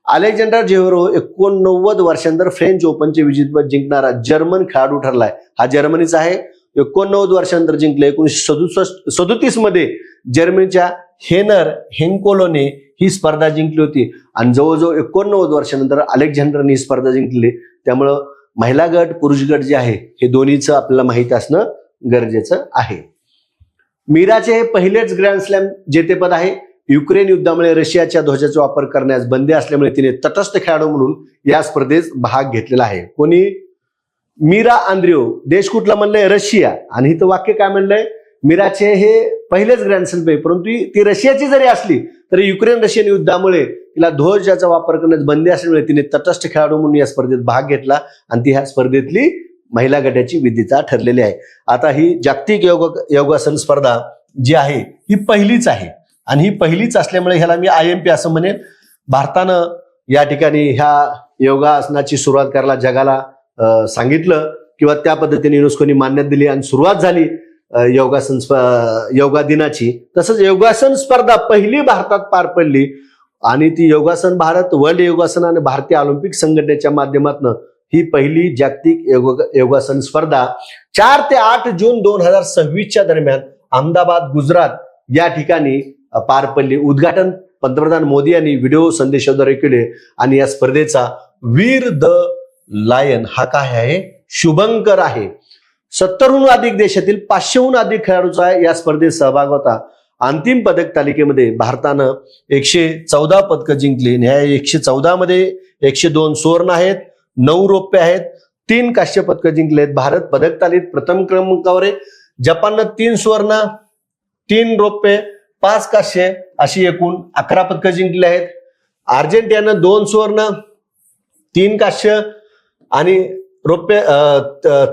अलेक्झांडर झवेरेव 89 वर्षांनंतर फ्रेंच ओपनचे विजेतेपद जिंकणारा जर्मन खेळाडू ठरलाय. हा जर्मनीचा आहे. 89 वर्षांनंतर जिंकले. 1937 मध्ये जर्मनीच्या हेनर हेंकोलोने ही स्पर्धा जिंकली होती. आणि जवळजवळ 89 वर्षांनंतर अलेक्झांडरने ही स्पर्धा जिंकली. त्यामुळं महिला गट पुरुष गट जे आहे हे दोन्हीचं आपल्याला माहिती असणं गरजेचं आहे. मीराचे हे पहिलेच ग्रँड स्लॅम जेतेपद आहे. युक्रेन युद्धामुळे रशियाच्या ध्वजाचा वापर करण्यास बंदी असल्यामुळे तिने तटस्थ खेळाडू म्हणून या स्पर्धेत भाग घेतलेला आहे. कोणी? मीरा आंद्रेव. देश कुठला म्हणलंय? रशिया. आणि इथं वाक्य काय म्हणलंय? मीराचे हे पहिलेच ग्रँड स्लॅम आहे, परंतु ती रशियाची जरी असली तरी युक्रेन रशियन युद्धामुळे तिला ध्वजाचा वापर करण्यास बंदी असल्यामुळे तिने तटस्थ खेळाडू म्हणून या स्पर्धेत भाग घेतला आणि ती ह्या स्पर्धेतली महिला गटाची विजेता ठरलेली आहे. आता ही जागतिक योगासन स्पर्धा जी आहे ही पहिलीच आहे आणि ही पहिलीच असल्यामुळे ह्याला मी IMP असं म्हणेन. भारतानं या ठिकाणी ह्या योगासनाची सुरुवात करायला जगाला सांगितलं किंवा त्या पद्धतीने युनेस्कोनी मान्यता दिली आणि सुरुवात झाली योगा दिनाची. तसंच योगासन स्पर्धा पहिली भारतात पार पडली आणि ती योगासन भारत, वर्ल्ड योगासन आणि भारतीय ऑलिम्पिक संघटनेच्या माध्यमातून ही पहिली जागतिक योगासन स्पर्धा 4 ते 8 जून 2026च्या दरम्यान अहमदाबाद, गुजरात या ठिकाणी पार पडली. उद्घाटन पंतप्रधान मोदी यांनी व्हिडिओ संदेशाद्वारे केले आणि या स्पर्धेचा वीर द लायन हा काय आहे, शुभंकर आहे. 70हून अधिक देशातील 500हून अधिक खेळाडूंचा या स्पर्धेत सहभाग होता. अंतिम पदक तालिकेमध्ये भारतानं 114 पदकं जिंकली. ह्या 114 मध्ये 102 सुवर्ण आहेत, 9 रौप्य आहेत, 3 कांस्य पदकं जिंकलेत. भारत पदक तालीत प्रथम क्रमांकावर आहे. जपाननं 3 सुवर्ण, 3 रौप्य, 5 कांस्य अशी एकूण 11 पदकं जिंकली आहेत. अर्जेंटिनानं 2 सुवर्ण, 3 कांस्य आणि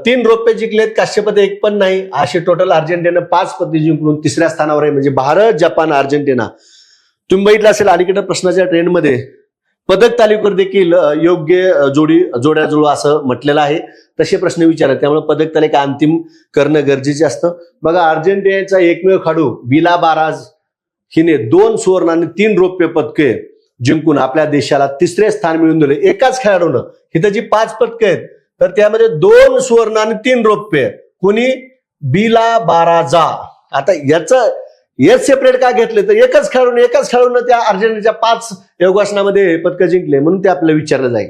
3 रौप्य जिंकलेत, कांस्यपद 1 पण नाही. असे टोटल अर्जेंटिना 5 पदके जिंकून तिसऱ्या स्थानावर आहे. म्हणजे भारत, जपान, अर्जेंटिना. तुम्ही बघितलं असेल अलीकडे प्रश्नाच्या ट्रेंडमध्ये पदक तालिकेवर देखील योग्य जोड्या जुळू असं म्हटलेलं आहे. तसे प्रश्न विचारतात, त्यामुळे पदक तालिका अंतिम करणं गरजेचे असतं. बघा, अर्जेंटिनाचा एकमेव खेळाडू बिला बाराज हिने 2 सुवर्ण आणि 3 रौप्य पदके जिंकून आपल्या देशाला तिसरे स्थान मिळवून दिले. एकाच खेळाडूनं इथं जी 5 पदकं आहेत तर त्यामध्ये 2 सुवर्ण आणि 3 रौप्य. कोणी? बिला बाराजा. आता याचं हेच सेपरेट का घेतले तर एकाच खेळाडून त्या अर्जेंटिनाच्या 5 योगासनामध्ये पदकं जिंकले म्हणून ते आपल्याला विचारलं जाईल.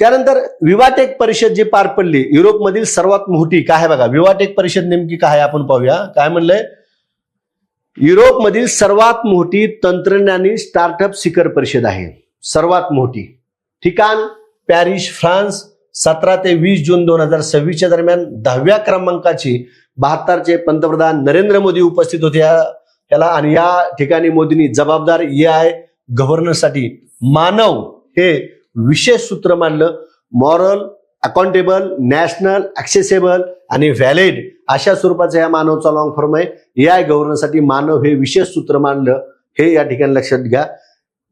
त्यानंतर विवाटेक परिषद जी पार पडली, युरोपमधील सर्वात मोठी काय आहे बघा. विवाटेक परिषद नेमकी काय आपण पाहूया. काय म्हणलंय, युरोपमधील सर्वात मोठी तंत्रज्ञानी स्टार्टअप शिखर परिषद आहे. सर्वात मोठी. ठिकाण पॅरिस, फ्रान्स. 17 ते 20 जून 2026च्या दरम्यान 10व्या क्रमांकाची 72चे पंतप्रधान नरेंद्र मोदी उपस्थित होते याला. आणि या ठिकाणी मोदींनी जबाबदार AI गव्हर्नन्ससाठी मानव हे विशेष सूत्र मांडलं. मॉरल, अकाउंटेबल, नॅशनल, ऍक्सेसेबल आणि व्हॅलिड अशा स्वरूपाचा या मानवचा लॉंग फॉर्म आहे. AI गव्हर्नन्ससाठी मानव हे विशेष सूत्र मांडलं, हे या ठिकाणी लक्षात घ्या.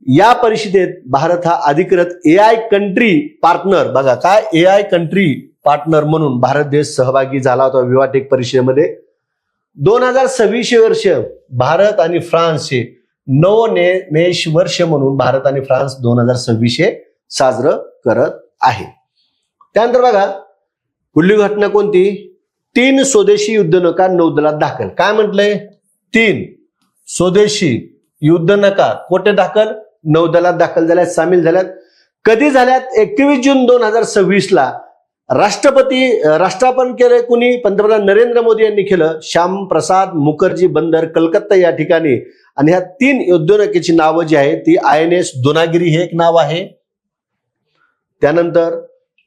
या परिषदेत भारत हा अधिकृत AI कंट्री पार्टनर, बघा काय AI कंट्री पार्टनर म्हणून भारत देश सहभागी झाला होता विवाटेक परिषदेमध्ये. 2026 वर्ष भारत आणि फ्रान्सचे नवोन्मेष वर्ष म्हणून भारत आणि फ्रान्स 2026 साजरं करत आहे. त्यानंतर बघा, पुढली घटना कोणती. 3 स्वदेशी युद्धनौका नौदलात दाखल. काय म्हटलंय, 3 स्वदेशी युद्धनौका कोठे दाखल, नौदलात दाखल झाल्यात, सामील झाल्यात. कधी झाल्यात, 21 जून 2026ला राष्ट्रार्पण केलंय कुणी, पंतप्रधान नरेंद्र मोदी यांनी केलं. श्याम प्रसाद मुखर्जी बंदर कलकत्ता या ठिकाणी. आणि ह्या 3 युद्धनौकेची नावं जी आहे ती INS दुनागिरी हे एक नाव आहे, त्यानंतर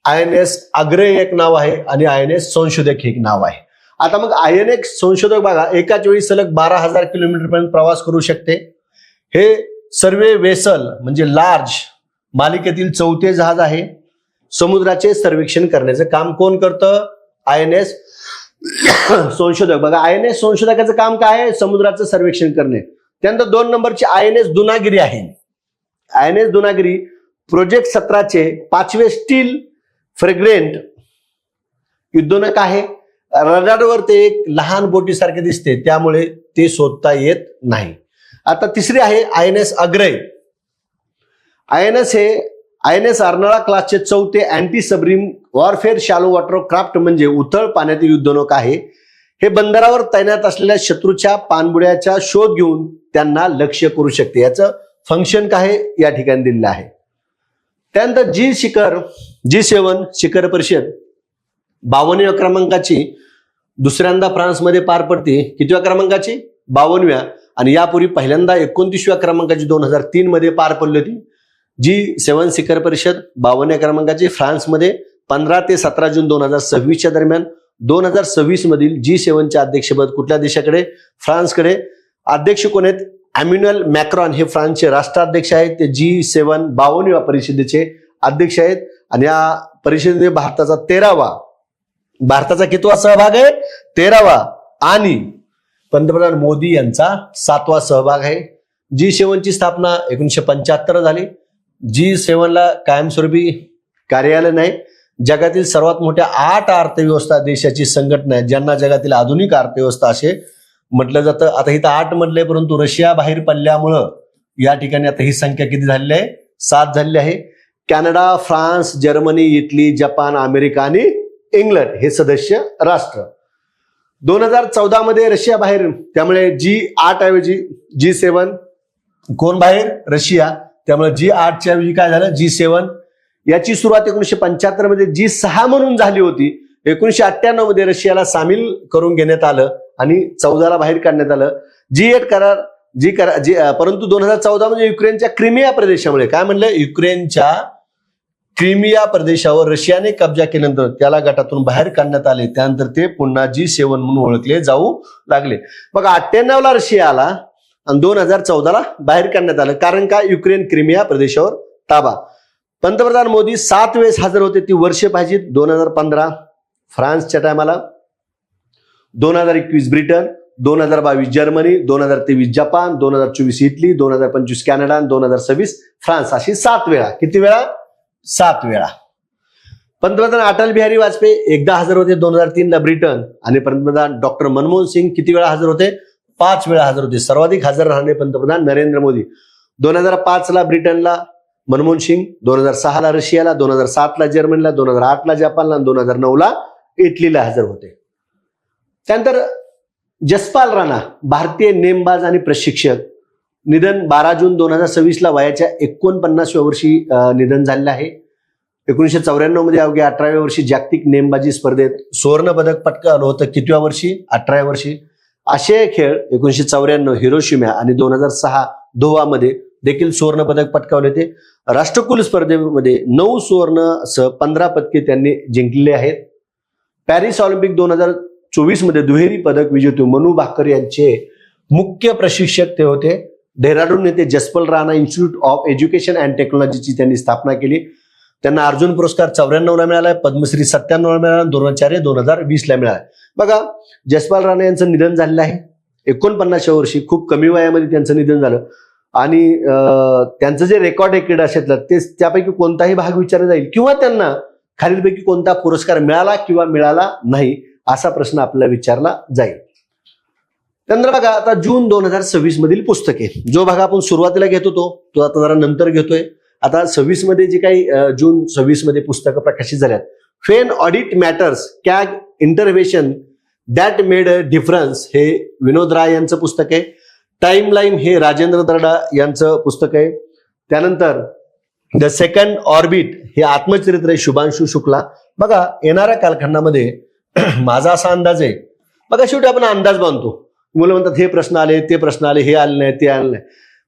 INS अग्रे एक नाव आहे आणि INS संशोधक हे एक नाव आहे. आता मग INS संशोधक बघा, एकाच वेळी सलग 12,000 किलोमीटर पर्यंत प्रवास करू शकते. हे सर्वे वेसल म्हणजे लार्ज मालिकेतील 4थे जहाज आहे. समुद्राचे सर्वेक्षण करण्याचं काम कोण करतं, INS संशोधक. बघा, INS संशोधकाचं काम काय आहे, समुद्राचं सर्वेक्षण करणे. त्यानंतर 2 नंबरची INS दुनागिरी आहे. INS दुनागिरी प्रोजेक्ट 17चे 5वे स्टील फ्रेग्रेंट युद्धनौका आहे. रडारवर ते एक लहान बोटीसारखे दिसते, त्यामुळे ते शोधता येत नाही. आता तिसरी आहे INS अग्रे. INS अर्नाळा क्लासचे 4थे anti submarine warfare shallow water craft म्हणजे उथळ पाण्यातील युद्धनौका आहे. हे बंदरावर तैनात असलेल्या शत्रूच्या पाणबुड्याचा शोध घेऊन त्यांना लक्ष्य करू शकते. याचं फंक्शन काय या ठिकाणी दिलेलं आहे. त्यानंतर G7 शिखर परिषद 52व्या क्रमांकाची दुसऱ्यांदा फ्रान्समध्ये पार पडते. कितव्या क्रमांकाची, 52व्या. आणि यापूर्वी पहिल्यांदा 29व्या क्रमांकाची 2003 मध्ये पार पडली होती. G7 शिखर परिषद 52व्या क्रमांकाची फ्रान्समध्ये 15 ते 17 जून 2026च्या दरम्यान. 2026 मधील G7चे अध्यक्षपद कुठल्या देशाकडे, फ्रान्सकडे. अध्यक्ष कोण आहेत, एम्युन्युअल मॅक्रॉन हे फ्रान्सचे राष्ट्राध्यक्ष आहेत. ते G7 52व्या परिषदेचे अध्यक्ष आहेत. आणि या परिषदेमध्ये भारताचा कितवा सहभाग आहे, 13वा. आणि पंतप्रधान मोदी यांचा 7वा सहभाग आहे. G7ची स्थापना 1975 झाली. G7ला कायमस्वरूपी कार्यालय नाही. जगातील सर्वात मोठ्या 8 अर्थव्यवस्था देशाची संघटना आहे, ज्यांना जगातील आधुनिक अर्थव्यवस्था असे म्हटलं जातं. आता इथं 8 म्हटलंय, परंतु रशिया बाहेर पडल्यामुळं या ठिकाणी आता ही संख्या किती झालेली आहे? 7 झालेली आहे. Canada, France, Germany, Italy, Japan, America आणि इंग्लंड हे सदस्य राष्ट्र. 2014 मध्ये रशिया बाहेर, त्यामुळे G8 ऐवजी G7. कोण बाहेर? रशिया. त्यामुळे G8 च्या ऐवजी काय झालं? G7. याची सुरुवात 1975 मध्ये G6 म्हणून झाली होती. 1998 मध्ये रशियाला सामील करून घेण्यात आलं आणि 14ला बाहेर काढण्यात आलं. G8 करार परंतु 2014 मध्ये युक्रेनच्या क्रिमिया प्रदेशामुळे, काय म्हणलं? युक्रेनच्या क्रिमिया प्रदेशावर रशियाने कब्जा केल्यानंतर त्याला गटातून बाहेर काढण्यात आले. त्यानंतर ते पुन्हा G7 म्हणून ओळखले जाऊ लागले. मग 98ला रशिया आला आणि 2014ला बाहेर काढण्यात आलं. कारण काय? युक्रेन क्रिमिया प्रदेशावर ताबा. पंतप्रधान मोदी 7 वेळेस हजर होते, ती वर्षे पाहिजे. 2015 फ्रान्सच्या टायमाला, 2021 Britain, 2022 Germany, 2023 Japan, 2024 Italy, 2025 Canada आणि 2026 फ्रान्स, अशी 7 वेळा. किती वेळा? 7 वेळा. पंतप्रधान अटल बिहारी वाजपेयी एकदा हजर होते 2003ला ब्रिटन, आणि पंतप्रधान डॉक्टर मनमोहन सिंग किती वेळा हजर होते? 5 वेळा हजर होते. सर्वाधिक हजर राहणारे पंतप्रधान नरेंद्र मोदी. 2005ला ब्रिटनला मनमोहन सिंग, 2006ला रशियाला, 2007ला जर्मनीला, 2008ला जपानला, 2009ला इटलीला हजर होते. त्यानंतर जसपाल राणा, भारतीय नेमबाज आणि प्रशिक्षक, निधन 12 जून 2026ला वयाच्या 49व्या वर्षी निधन झालेलं आहे. 1994 मध्ये अवघ्या 18व्या वर्षी जागतिक नेमबाजी स्पर्धेत सुवर्ण पदक पटकावलं होतं. कितव्या वर्षी? 18व्या वर्षी. आशियाई खेळ 1994 हिरोशिमा आणि 2006 दोहामध्ये देखील सुवर्ण पदक पटकावले होते. राष्ट्रकुल स्पर्धेमध्ये 9 सुवर्णसह 15 पदके त्यांनी जिंकलेली आहेत. पॅरिस ऑलिम्पिक 2024 मध्ये दुहेरी पदक विजेते मनू भाकर यांचे मुख्य प्रशिक्षक ते होते. डेहराडून येथे Jaspal Rana institute of education and टेक्नॉलॉजीची त्यांनी स्थापना केली. त्यांना अर्जुन पुरस्कार 94ला मिळालाय, पद्मश्री 97ला मिळाला, द्रोणाचार्य 2020ला मिळाला. बघा, जसपाल राणा यांचं निधन झालेलं आहे 49व्या वर्षी. खूप कमी वयामध्ये त्यांचं निधन झालं आणि त्यांचं जे रेकॉर्ड आहे क्रीडा क्षेत्रात, ते त्यापैकी कोणताही भाग विचारला जाईल किंवा त्यांना खालीलपैकी कोणता पुरस्कार मिळाला किंवा मिळाला नाही असा प्रश्न आपल्याला विचारला जाईल. त्यानंतर बघा, आता जून 2026 मधील पुस्तके, जो भाग आपण सुरुवातीला घेत होतो तो आता जरा नंतर घेतोय. आता 26 मध्ये जे काही जून 26 मध्ये पुस्तकं प्रकाशित झाल्यात. Fair audit matters, CAG intervention that made a difference, हे विनोद राय यांचं पुस्तक आहे. टाइमलाईन हे राजेंद्र दर्डा यांचं पुस्तक आहे. त्यानंतर द सेकंड ऑर्बिट हे आत्मचरित्र आहे शुभांशु शुक्ला. बघा, येणाऱ्या कालखंडामध्ये माझा असा अंदाज आहे, बघा शेवटी आपण अंदाज बांधतो. मुलं म्हणतात हे प्रश्न आले, ते प्रश्न आले, हे आले नाही, ते आले नाही.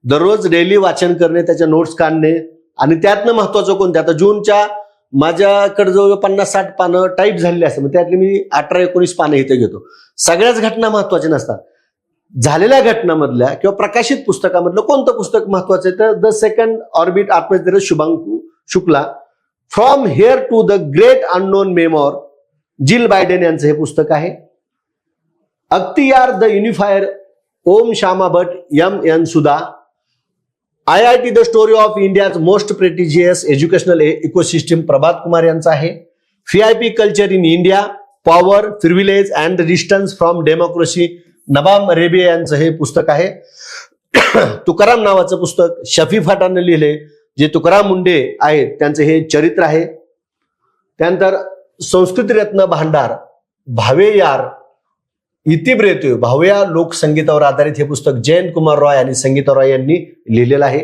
दररोज डेली वाचन करणे, त्याच्या नोट्स काढणे, आणि त्यातनं महत्वाचं कोणतं? आता जूनच्या माझ्याकडे जवळ 50-60 पानं टाईप झालेली असतात, मग त्यातली मी 18-19 पानं इथे घेतो. सगळ्याच घटना महत्वाच्या नसतात. झालेल्या घटनामधल्या किंवा प्रकाशित पुस्तकामधलं कोणतं पुस्तक महत्वाचं आहे? तर द सेकंड ऑर्बिट आत्मचरित्र Shubhanshu Shukla, from here to the great unknown memoir, Jill Biden यांचं हे पुस्तक आहे. Akhtiyar the unifier, Om Shyama Bhat, M.N. Sudha. IIT the story of India's most prestigious educational ecosystem, Prabhat Kumar यांचं आहे. VIP culture in India, power, privilege and the distance from democracy, Nabam Rebia यांचं हे पुस्तक आहे. तुकाराम नावाचं पुस्तक शफी फाटानं लिहिले, जे तुकाराम मुंडे आहेत त्यांचं हे चरित्र आहे. त्यानंतर संस्कृती रत्न भांडार, भावे यार इतिब्रेतू, भावया लोकसंगीतावर आधारित हे पुस्तक जयंत कुमार रॉय आणि संगीता रॉय यांनी लिहिलेलं आहे.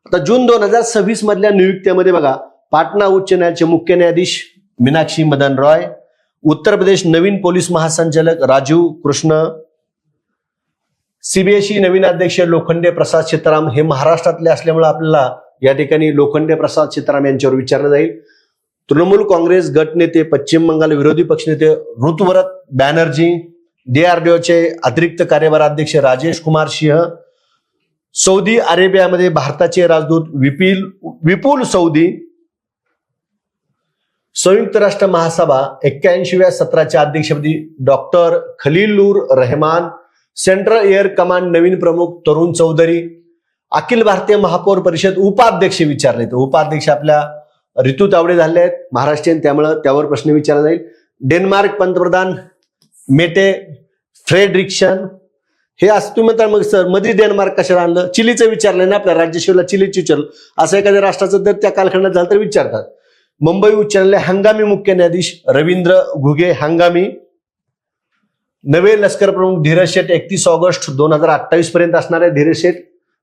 आता जून 2026 मधल्या नियुक्त्यामध्ये बघा, पाटणा उच्च न्यायालयाचे मुख्य न्यायाधीश मीनाक्षी मदन रॉय, उत्तर प्रदेश नवीन पोलीस महासंचालक राजीव कृष्ण, CBSE नवीन अध्यक्ष लोखंडे प्रसाद सीताराम. हे महाराष्ट्रातले असल्यामुळे आपल्याला या ठिकाणी लोखंडे प्रसाद सीताराम यांच्यावर विचारलं जाईल. तृणमूल काँग्रेस गटनेते पश्चिम बंगाल विरोधी पक्षनेते ऋतुव्रत बॅनर्जी, DRDOचे अतिरिक्त कार्यभार अध्यक्ष राजेश कुमार सिंह, सौदी अरेबियामध्ये भारताचे राजदूत विपुल सौदी, संयुक्त राष्ट्र महासभा 81व्या सत्राच्या अध्यक्षपदी doctor Khalilur Rahman, central air command नवीन प्रमुख तरुण चौधरी, अखिल भारतीय महापौर परिषद उपाध्यक्ष विचारले तर उपाध्यक्ष आपल्या ऋतू तावडे झाले आहेत महाराष्ट्रीयन, त्यामुळं त्यावर प्रश्न विचारला जाईल. डेन्मार्क पंतप्रधान मेटे फ्रेडरिक्सन हे असं तुम्ही म्हणता, मग सर मध्ये डेन्मार्क कशाला आणलं? चिलीचं विचारलंय ना, आपल्या राज्यसेवेला चिलीचं विचारलं. असं एखाद्या राष्ट्राचं जर त्या कालखंडात झालं तर विचारतात. मुंबई उच्च न्यायालय हंगामी मुख्य न्यायाधीश रवींद्र घुगे हंगामी. नवे लष्कर प्रमुख धीरज शेठ 31 ऑगस्ट 2028 पर्यंत असणार आहे धीरज शेठ.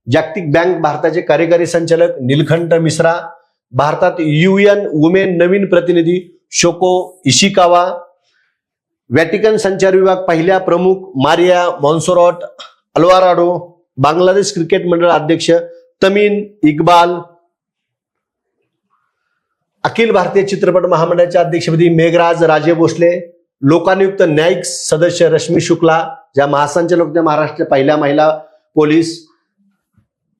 जागतिक बँक भारताचे कार्यकारी संचालक नीलकंठ मिश्रा. भारतात UN वुमेन नवीन प्रतिनिधी शोको इशिकावा. व्हॅटिकन संचार विभाग पहिल्या प्रमुख मारिया मॉन्सोरॉट अल्वाराडो. बांगलादेश क्रिकेट मंडळ अध्यक्ष तमीम इक्बाल. अखिल भारतीय चित्रपट महामंडळाच्या अध्यक्षपदी मेघराज राजे भोसले. लोकानियुक्त न्यायिक सदस्य रश्मी शुक्ला, ज्या महासंचालक होत्या महाराष्ट्राच्या पहिल्या महिला पोलीस.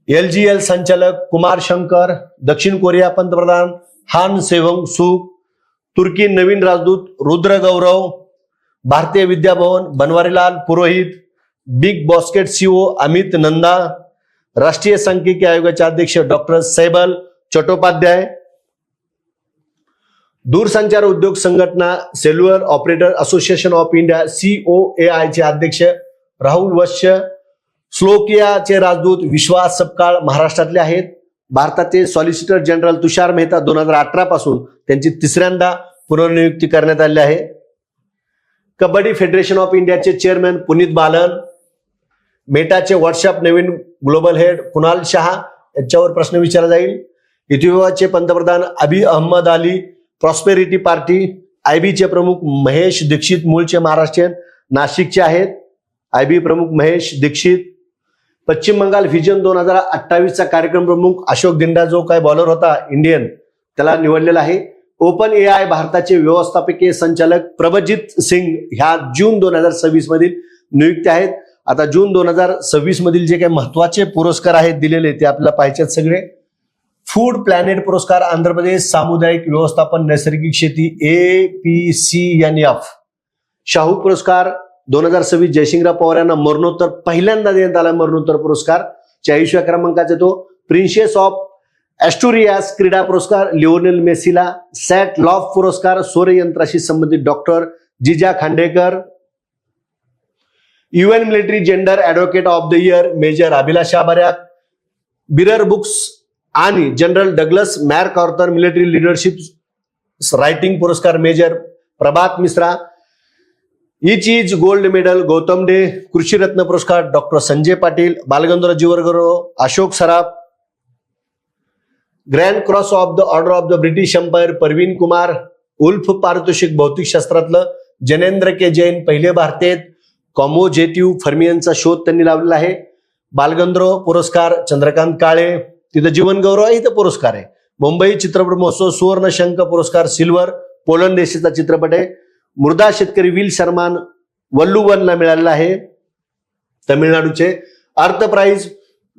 LGL संचालक कुमार शंकर. दक्षिण कोरिया पंतप्रधान हान सेवंग सुक. तुर्की नवीन राजदूत Rudra Gaurav. Bharatiya Vidyabhavan Banwarilal Purohit. Big Basket CEO Amit Nanda. राष्ट्रीय सांख्यिकी आयोगाचे अध्यक्ष डॉक्टर सैबल चट्टोपाध्याय. दूरसंचार उद्योग संघटना cellular operator association of India COAI चे अध्यक्ष राहुल वश्य. स्लोकियाचे राजदूत विश्वास सपकाळ महाराष्ट्रातले आहेत. भारताचे सॉलिसिटर जनरल तुषार मेहता 2018 पासून त्यांची तिसऱ्यांदा पुनर्नियुक्ती करण्यात आली आहे. कबड्डी फेडरेशन ऑफ इंडियाचे चेअरमॅन पुनीत बालन. मेटाचे व्हॉट्सअप नवीन ग्लोबल हेड कुणाल शहा यांच्यावर प्रश्न विचारला जाईल. इथिओपियाचे पंतप्रधान Abiy Ahmed Ali. Prosperity party IB चे प्रमुख महेश दीक्षित, मूळचे महाराष्ट्रीयन, नाशिकचे आहेत. IB प्रमुख महेश दीक्षित. पश्चिम बंगाल व्हिजन 2028 चा कार्यक्रम प्रमुख अशोक दिंडा, जो काय बॉलर होता इंडियन, त्याला निवडलेला आहे. ओपन AI भारताचे व्यवस्थापकीय संचालक प्रभजित सिंग ह्या जून 2026 मधील नियुक्ती आहेत. आता जून 2026 मधील जे काही महत्वाचे पुरस्कार आहेत दिलेले ते आपल्याला पाहिजेत सगळे. फूड प्लॅनेट पुरस्कार आंध्र प्रदेश सामुदायिक व्यवस्थापन नैसर्गिक शेती APCNF. शाहू पुरस्कार 2026 जयसिंगराव पवार यांना मरणोत्तर पहिल्यांदा देण्यात आला मरणोत्तर पुरस्कार 40व्या क्रमांकाचा तो. प्रिन्सेस ऑफ ॲस्टुरियास क्रीडा पुरस्कार लिओनेल मेसीला. सॅट लॉफ पुरस्कार सौरयंत्राशी संबंधित doctor Jija Khandekar. UN military gender advocate of the year major Abhilasha Barak. बिरर बुक्स आणि general Douglas MacArthur military leadership writing पुरस्कार मेजर प्रभात मिश्रा. इज गोल्ड मेडल गौतम डे. कृषीरत्न पुरस्कार डॉक्टर संजय पाटील. बालगंधर्व जीवनगौरव Ashok Saraf. Grand cross of the order of the British empire Parveen Kumar. Wolf पारितोषिक भौतिकशास्त्रातलं जनेंद्र के जैन, पहिले भारतीय. कॉमोजेटिव्ह फर्मियनचा शोध त्यांनी लावलेला आहे. बालगंधर्व पुरस्कार चंद्रकांत काळे. तिथं जीवनगौरव आहे, इथं पुरस्कार आहे. मुंबई चित्रपट महोत्सव सुवर्ण शंख पुरस्कार सिल्वर पोलंड देशाचा चित्रपट आहे. मृदा शेतकरी विल शर्मान वल्लुवनला मिळालेला आहे तमिळनाडूचे. अर्थ प्राइज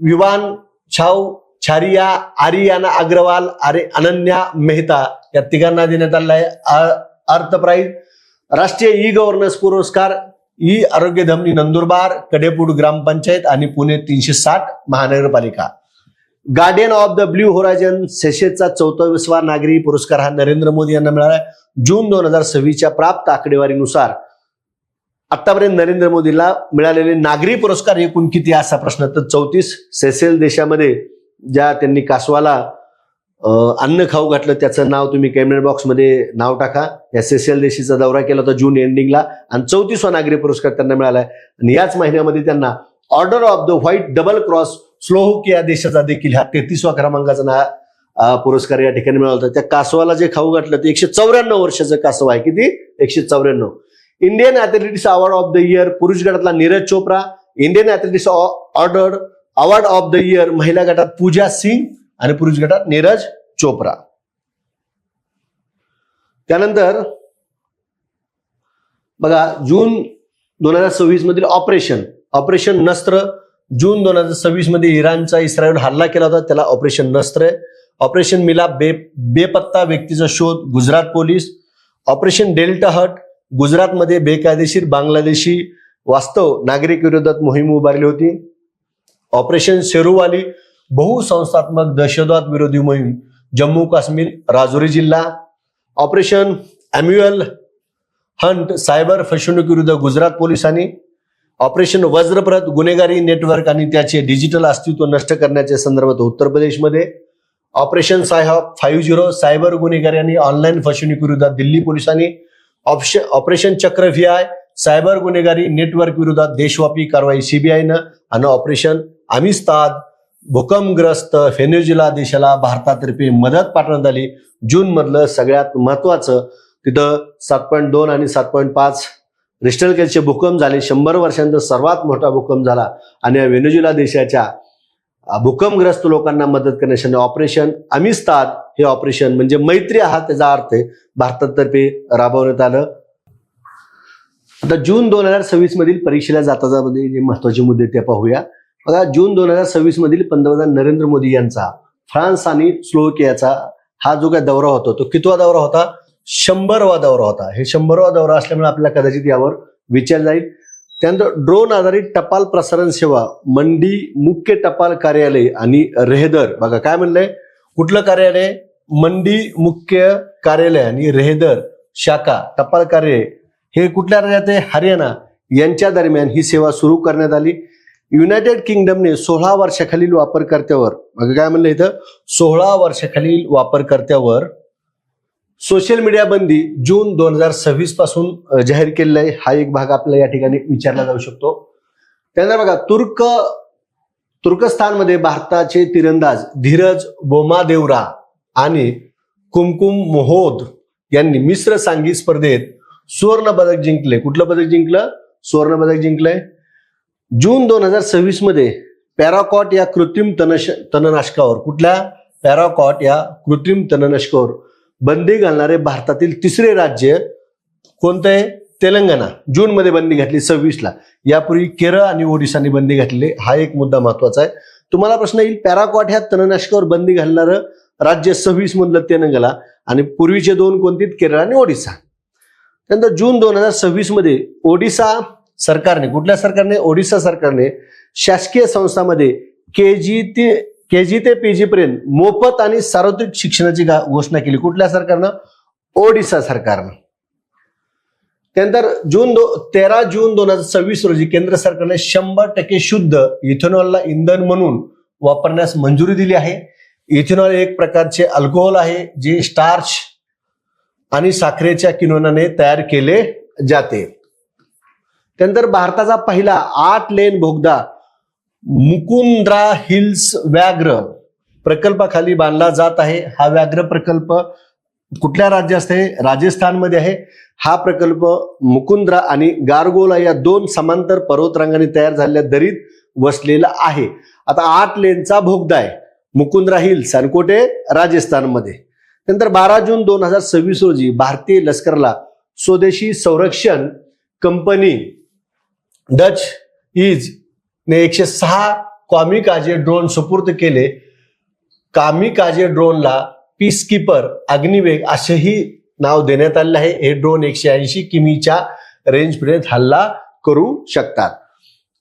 विवान छाव छारिया आरियाना अग्रवाल अनन्या मेहता या तिघांना देण्यात आलेला आहे अर्थ प्राइज. राष्ट्रीय गव्हर्नन्स पुरस्कार आरोग्य धमनी नंदुरबार, कडेपूड ग्रामपंचायत आणि पुणे 360 महानगरपालिका. Guardian of the blue horizon सेशेसचा 44वा नागरी पुरस्कार हा नरेंद्र मोदी यांना मिळाला आहे. जून 2026च्या प्राप्त आकडेवारीनुसार आतापर्यंत नरेंद्र मोदीला मिळालेले नागरी पुरस्कार एकूण किती असा प्रश्न, तर 34. सेशेल देशामध्ये ज्या त्यांनी कासवाला अन्न खाऊ घातलं त्याचं नाव तुम्ही कमेंट बॉक्समध्ये नाव टाका. या सेशेल देशाचा दौरा केला होता जून एंडिंगला आणि 34वा नागरी पुरस्कार त्यांना मिळालाय. आणि याच महिन्यामध्ये त्यांना order of the white double cross Slovakia देशाचा देखील हा 33वा क्रमांकाचा पुरस्कार या ठिकाणी मिळाला होता. त्या कासवाला जे खाऊ घातलं ते 194 वर्षाचं कासव आहे. किती? 194. Indian athletics award of the year पुरुष गटातला Neeraj Chopra. Indian athletics award of the year महिला गटात पूजा सिंग आणि पुरुष गटात नीरज चोप्रा. त्यानंतर बघा जून 2026 मधील ऑपरेशन नस्त्र. जून 2026 मध्ये इराणचा इस्रायल हल्ला केला होता, त्याला ऑपरेशन नस्त्र आहे. ऑपरेशन मिलाप बेपत्ता व्यक्तीचा शोध गुजरात पोलीस. ऑपरेशन डेल्टा हट गुजरातमध्ये बेकायदेशीर बांगलादेशी वास्तव नागरिक विरोधात मोहीम उभारली होती. ऑपरेशन शेरूवाली बहुसंस्थात्मक दहशतवाद विरोधी मोहीम जम्मू काश्मीर राजौरी जिल्हा. ऑपरेशन अॅम्युअल हंट सायबर फसवणुकीविरुद्ध गुजरात पोलिसांनी. ऑपरेशन वज्रप्रत गुन्हेगारी नेटवर्क आणि त्याचे डिजिटल अस्तित्व नष्ट करण्याच्या संदर्भात उत्तर प्रदेशमध्ये. ऑपरेशन सायहॉक 50 सायबर गुन्हेगारी आणि ऑनलाईन फसवणुकीविरोधात दिल्ली पोलिसांनी. ऑपरेशन चक्र VI सायबर गुन्हेगारी नेटवर्क विरोधात देशव्यापी कारवाई CBIनं. आणि ऑपरेशन आमिस्ताद भूकंपग्रस्त व्हेनेझुएला देशाला भारतातर्फे मदत पाठवण्यात आली. जून मधलं सगळ्यात महत्वाचं तिथं 7.2 आणि 7.5 रिश्टर स्केलचे भूकंप झाले. 100 वर्षांचा सर्वात मोठा भूकंप झाला आणि या व्हेनेझुएला देशाच्या भूकंपग्रस्त लोकांना मदत करण्यासाठी ऑपरेशन आमिस्ताद हे ऑपरेशन म्हणजे मैत्री हा त्याचा अर्थ आहे भारतातर्फे राबवण्यात आलं. आता जून 2026 मधील परीक्षेला जाता जे महत्वाचे मुद्दे ते पाहूया. बघा, जून 2026 मधील पंतप्रधान नरेंद्र मोदी यांचा फ्रान्स आणि स्लोव्हेकियाचा हा जो काय दौरा होता तो कितवा दौरा होता? 100वा दौरा होता. हे 100वा दौरा असल्यामुळे आपल्याला कदाचित यावर विचार जाईल. त्यानंतर ड्रोन आधारित टपाल प्रसारण सेवा, मंडी मुख्य टपाल कार्यालय आणि रेहदर. बघा काय म्हणलंय, कुठलं कार्यालय? मंडी मुख्य कार्यालय आणि रेहदर शाखा टपाल कार्यालय हे कुठल्या राज्यात आहे? हरियाणा यांच्या दरम्यान ही सेवा सुरू करण्यात आली. युनायटेड किंगडमने 16 वर्षाखालील वापरकर्त्यावर, बघा काय म्हणलं इथं, 16 वर्षाखालील वापरकर्त्यावर सोशल मीडिया बंदी जून 2026 पासून जाहीर केलेला आहे. हा एक भाग आपल्याला या ठिकाणी विचारला जाऊ शकतो. त्यानंतर बघा, तुर्कस्तानमध्ये भारताचे तिरंदाज धीरज बोमादेवरा आणि कुमकुम मोहोद यांनी मिश्र सांघिक स्पर्धेत सुवर्ण पदक जिंकले. कुठलं पदक जिंकलं? सुवर्ण पदक जिंकलंय. जून 2026 मध्ये पॅराकॉट या कृत्रिम तणनाशकावर, कुठल्या? पॅराकॉट या कृत्रिम तणनाशकावर बंदी घालणारे भारतातील तिसरे राज्य कोणतं आहे? तेलंगणा. जून मध्ये बंदी घातली 26ला. यापूर्वी केरळ आणि ओडिशाने बंदी घातली. हा एक मुद्दा महत्वाचा आहे. तुम्हाला प्रश्न येईल, पॅराकॉट ह्या तणनाशकावर बंदी घालणारं राज्य 26 मधलं तेलंगणा आणि पूर्वीचे दोन कोणती? केरळ आणि ओडिशा. त्यानंतर जून 2026 मध्ये ओडिशा सरकारने, कुठल्या सरकारने? ओडिशा सरकारने शासकीय संस्थांमध्ये केजी ते PG पर्यंत मोफत आणि सार्वत्रिक शिक्षणाची घोषणा केली. कुठल्या सरकारनं? ओडिशा सरकारनं. त्यानंतर 13 जून 2026 रोजी केंद्र सरकारने 100% शुद्ध इथेनॉलला इंधन म्हणून वापरण्यास मंजुरी दिली आहे. इथेनॉल एक प्रकारचे अल्कोहोल आहे जे स्टार्च आणि साखरेच्या किण्वाने तयार केले जाते. त्यानंतर भारताचा पहिला 8 लेन बोगदा मुकुंद्रा हिल्स व्याघ्र प्रकल्पाखाली बांधला जात आहे. हा व्याघ्र प्रकल्प कुठल्या राज्यात आहे? राजस्थानमध्ये आहे. हा प्रकल्प मुकुंद्रा आणि गारगोला या 2 समांतर पर्वतरांगांनी तयार झालेल्या दरीत वसलेला आहे. आता 8 लेनचा बोगदा आहे मुकुंद्रा हिल्स आणि कुठे? राजस्थानमध्ये. नंतर 12 जून 2026 रोजी भारतीय लष्कराला स्वदेशी संरक्षण कंपनी डच इज ने 106 कामिकाजे ड्रोन सुपूर्द केले. कामिकाजे ड्रोनला पीसकीपर अग्निवेग असेही नाव देण्यात आले आहे. हे ड्रोन 180 किमीच्या रेंजपर्यंत हल्ला करू शकतात.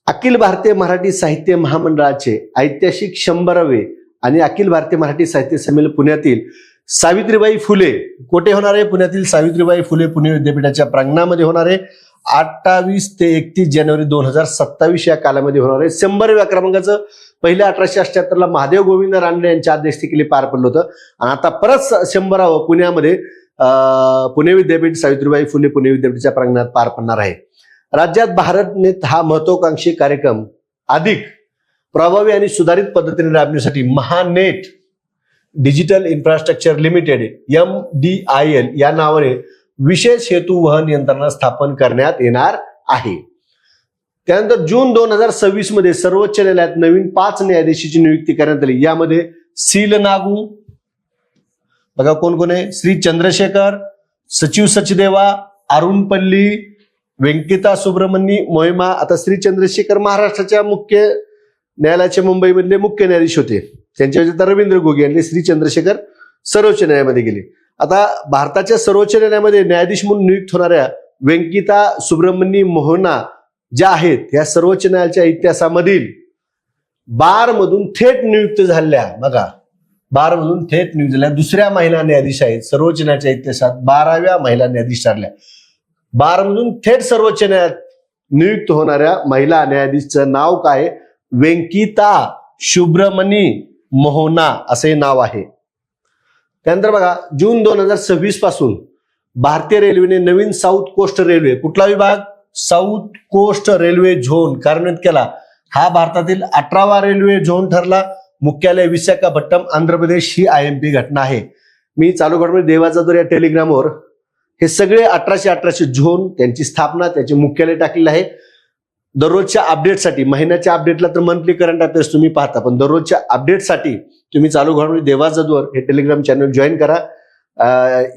अखिल भारतीय मराठी साहित्य महामंडळाचे ऐतिहासिक 100वे आणि अखिल भारतीय मराठी साहित्य संमेलन पुण्यातील सावित्रीबाई फुले कोठे होणार आहे? पुण्यातील सावित्रीबाई फुले पुणे विद्यापीठाच्या प्रांगणामध्ये होणार आहे. 28 ते 31 जानेवारी 2027 या कालामध्ये होणार आहे. 100व्या क्रमांकाचं पहिल्या 1878ला महादेव गोविंद रानडे यांच्या अध्यक्षतेखाली पार पडलं होतं आणि आता परत 100व पुण्यामध्ये पुणे विद्यापीठ सावित्रीबाई फुले पुणे विद्यापीठाच्या प्रांगणात पार पडणार आहे. राज्यात भारतनेट हा महत्वाकांक्षी कार्यक्रम अधिक प्रभावी आणि सुधारित पद्धतीने राबवण्यासाठी Mahanet digital infrastructure limited MDIL या नावाने विशेष हेतू वहन यंत्रणा स्थापन करण्यात येणार आहे. त्यानंतर जून 2026 मध्ये सर्वोच्च न्यायालयात नवीन 5 न्यायाधीशाची नियुक्ती करण्यात आली. यामध्ये सील नागू, बघा कोण कोण आहे? श्री चंद्रशेखर, सचिव सचदेवा, अरुण पल्ली, व्यंकिता सुब्रमण्य मोहिमा. आता श्री चंद्रशेखर महाराष्ट्राच्या मुख्य न्यायालयाचे मुंबईमधले मुख्य न्यायाधीश होते. त्यांच्या व्यतिरिक्त रवींद्र गोगोई यांनी श्री चंद्रशेखर सर्वोच्च न्यायालयामध्ये गेले. आता भारताच्या सर्वोच्च न्यायालयामध्ये न्यायाधीश म्हणून नियुक्त होणाऱ्या व्यंकिता सुब्रमण्य मोहना ज्या आहेत या सर्वोच्च न्यायालयाच्या इतिहासामधील बार मधून थेट नियुक्त झालेल्या, बघा बारमधून थेट निवडल्या दुसऱ्या महिला न्यायाधीश आहेत सर्वोच्च न्यायालयाच्या इतिहासात 12व्या महिला न्यायाधीश ठरल्या. बारमधून थेट सर्वोच्च न्यायालयात नियुक्त होणाऱ्या महिला न्यायाधीशचं नाव काय? वेंकिता सुब्रमणी मोहना असे नाव आहे. त्यानंतर बघा, जून 2026 पासून भारतीय रेल्वेने नवीन साऊथ कोस्ट रेल्वे, कुठला विभाग? साऊथ कोस्ट रेल्वे झोन कार्यान्वित केला. हा भारतातील 18वा रेल्वे झोन ठरला. मुख्यालय विशाखापट्टणम, आंध्र प्रदेश ही IMP घटना आहे. मी चालू घडामोडी देवाचा दर या टेलिग्रामवर हे सगळे 1818 झोन, त्यांची स्थापना, त्याचे मुख्यालय टाकलेलं आहे. दररोजच्या अपडेटसाठी, महिन्याच्या अपडेटला तर मंथली करंट अफेअर्स तुम्ही पाहता, पण दररोजच्या अपडेटसाठी तुम्ही चालू घडामोडी देवाचा दर हे टेलिग्राम चॅनल जॉईन करा.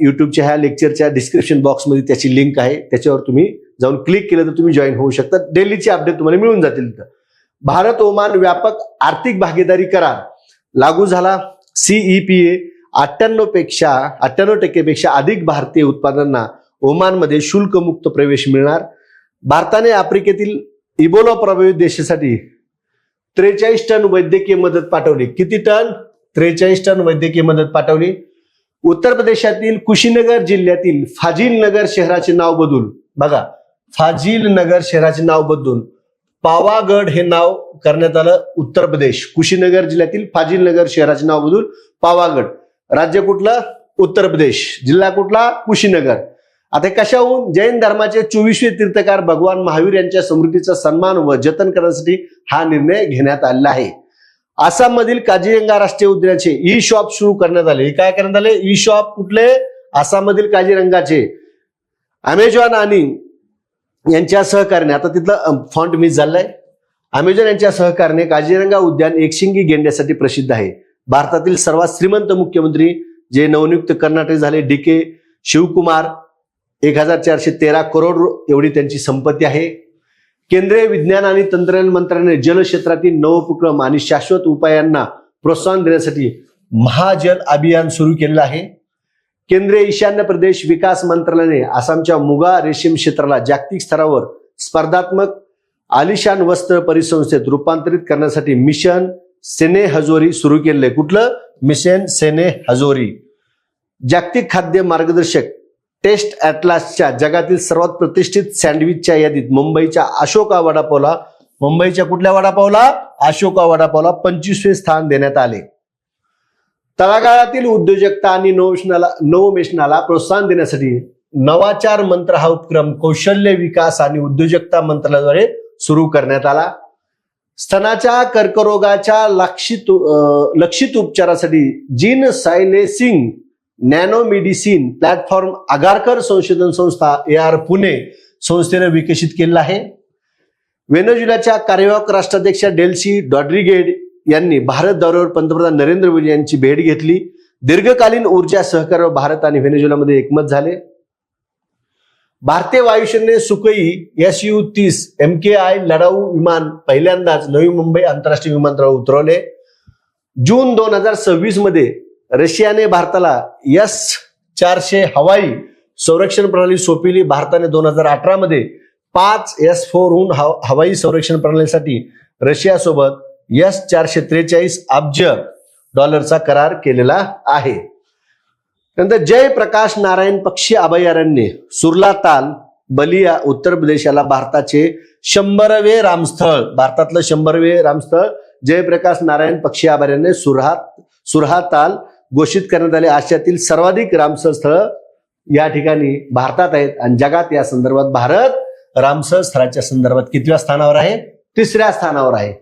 युट्यूबच्या ह्या लेक्चरच्या डिस्क्रिप्शन बॉक्समध्ये त्याची लिंक आहे, त्याच्यावर तुम्ही जाऊन क्लिक केलं तर तुम्ही जॉईन होऊ शकता. डेलीचे अपडेट तुम्हाला मिळून जातील. भारत ओमान व्यापक आर्थिक भागीदारी करार लागू झाला. CEPA 98% अधिक भारतीय उत्पादनांना ओमानमध्ये शुल्कमुक्त प्रवेश मिळणार. भारताने आफ्रिकेतील इबोला प्रभावित देशासाठी 43 टन वैद्यकीय मदत पाठवली. किती टन? 43 टन वैद्यकीय मदत पाठवली. उत्तर प्रदेशातील कुशीनगर जिल्ह्यातील फाजिल नगर शहराचे नाव बदलून, बघा, फाजिल नगर शहराचे नाव बदलून पावागड हे नाव करण्यात आलं. उत्तर प्रदेश, कुशीनगर जिल्ह्यातील फाजिल नगर शहराचे नाव बदलून पावागड. राज्य कुठलं? उत्तर प्रदेश. जिल्हा कुठला? कुशीनगर. आता कशाहून? जैन धर्माचे 24वे तीर्थकार भगवान महावीर यांच्या स्मृतीचा सन्मान व जतन करण्यासाठी हा निर्णय घेण्यात आलेला आहे. आसाममधील काझीरंगा राष्ट्रीय उद्यानाचे ई शॉप सुरू करण्यात आले. काय करण्यात आले? ई शॉप कुठले? आसाममधील काझीरंगाचे. अमेझॉन आणि यांच्या सहकार्याने, आता तिथलं फॉन्ट मिस झालाय, अमेझॉन यांच्या सहकार्याने काझीरंगा उद्यान एकशिंगी गेंड्यासाठी प्रसिद्ध आहे. भारतातील सर्वात श्रीमंत मुख्यमंत्री जे नवनियुक्त कर्नाटक झाले, DK शिवकुमार, 1413 करोड एवढी त्यांची संपत्ती आहे. केंद्रीय विज्ञान आणि तंत्रज्ञान मंत्रालयाने जल क्षेत्रातील नवोपक्रम आणि शाश्वत उपायांना प्रोत्साहन देण्यासाठी महाजल अभियान सुरू केलेलं आहे. केंद्रीय ईशान्य प्रदेश विकास मंत्रालयाने आसामच्या मुगा रेशीम क्षेत्राला जागतिक स्तरावर स्पर्धात्मक आलिशान वस्त्र परिसंस्थेत रूपांतरित करण्यासाठी मिशन सेने हजोरी सुरू केले. कुठलं? मिशन सेने हजोरी. जागतिक खाद्य मार्गदर्शक टेस्ट ॲटलासच्या जगातील सर्वात प्रतिष्ठित सँडविचच्या यादीत मुंबईच्या अशोका वडापावला, मुंबईच्या कुठल्या वडापावला? अशोका वडापावला 25वे स्थान देण्यात आले. तळागाळातील उद्योजकता आणि नवोन्मेषणाला प्रोत्साहन देण्यासाठी नवाचार मंत्र हा उपक्रम कौशल्य विकास आणि उद्योजकता मंत्रालयाद्वारे सुरू करण्यात आला. स्तनाच्या कर्करोगाच्या लक्षित उपचारासाठी gene सायलेसिंग nano medicine platform Agarkar संशोधन संस्था AR पुणे संस्थेने विकसित केलेला आहे. व्हेनेझुएलाच्या कार्यवाहक राष्ट्राध्यक्षा डेल्सी रॉड्रिगेज यांनी भारत दौऱ्यावर पंतप्रधान नरेंद्र मोदी यांची भेट घेतली. दीर्घकालीन ऊर्जा सहकार्य भारत आणि व्हेनेझुएलामध्ये एकमत झाले. भारतीय वायुसेनेने सुखोई Su-30 MKI लढाऊ विमान पहिल्यांदाच नवी मुंबई आंतरराष्ट्रीय विमानतळावर उतरवले. जून 2026 मध्ये रशियाने भारताला S-400 हवाई संरक्षण प्रणाली सोपविली. भारताने 2018 मध्ये 5 S-4 हवाई संरक्षण प्रणालीसाठी रशियासोबत S-443 अब्ज डॉलरचा करार केलेला आहे. नंतर जयप्रकाश नारायण पक्षी अभयारण्य सुरला ताल बलिया उत्तर प्रदेशाला भारताचे 100वे रामस्थळ, भारतातलं 100वे रामस्थळ जयप्रकाश नारायण पक्षी अभयारण्य सुरहा ताल घोषित करण्यात आले. आशियातील सर्वाधिक रामसर स्थळ या ठिकाणी भारतात आहेत आणि जगात या संदर्भात भारत रामसर स्थळाच्या संदर्भात कितव्या स्थानावर आहे? 3ऱ्या स्थानावर आहे.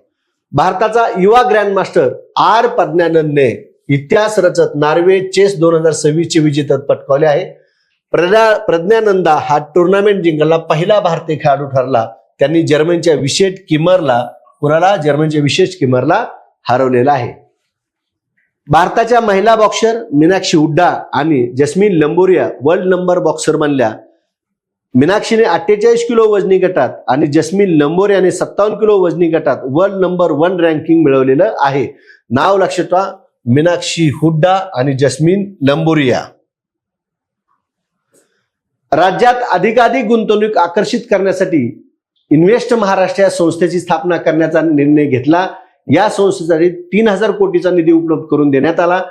भारताचा युवा ग्रँडमास्टर R प्रज्ञानंदने इतिहास रचत नॉर्वे चेस 2026 चे विजेतेपद पटकावले आहे. प्रज्ञानंदा हा टुर्नामेंट जिंकला पहिला भारतीय खेळाडू ठरला. त्यांनी जर्मनीच्या विशेष किमरला हरवलेला आहे. भारताच्या महिला बॉक्सर मीनाक्षी हुड्डा आणि जस्मिन लंबोरिया वर्ल्ड नंबर बॉक्सर बनल्या. मीनाक्षीने 48 किलो वजनी गटात आणि जस्मिन लंबोरियाने 57 किलो वजनी गटात वर्ल्ड नंबर 1 रँकिंग मिळवलेलं आहे. नाव लक्षात ठेवा, मीनाक्षी हुड्डा आणि जस्मिन लंबोरिया. राज्यात अधिकाधिक गुंतवणूक आकर्षित करण्यासाठी इन्व्हेस्ट महाराष्ट्र या संस्थेची स्थापना करण्याचा निर्णय घेतला. या संस्थेसाठी 3000 कोटीचा निधी उपलब्ध करून देण्यात आला.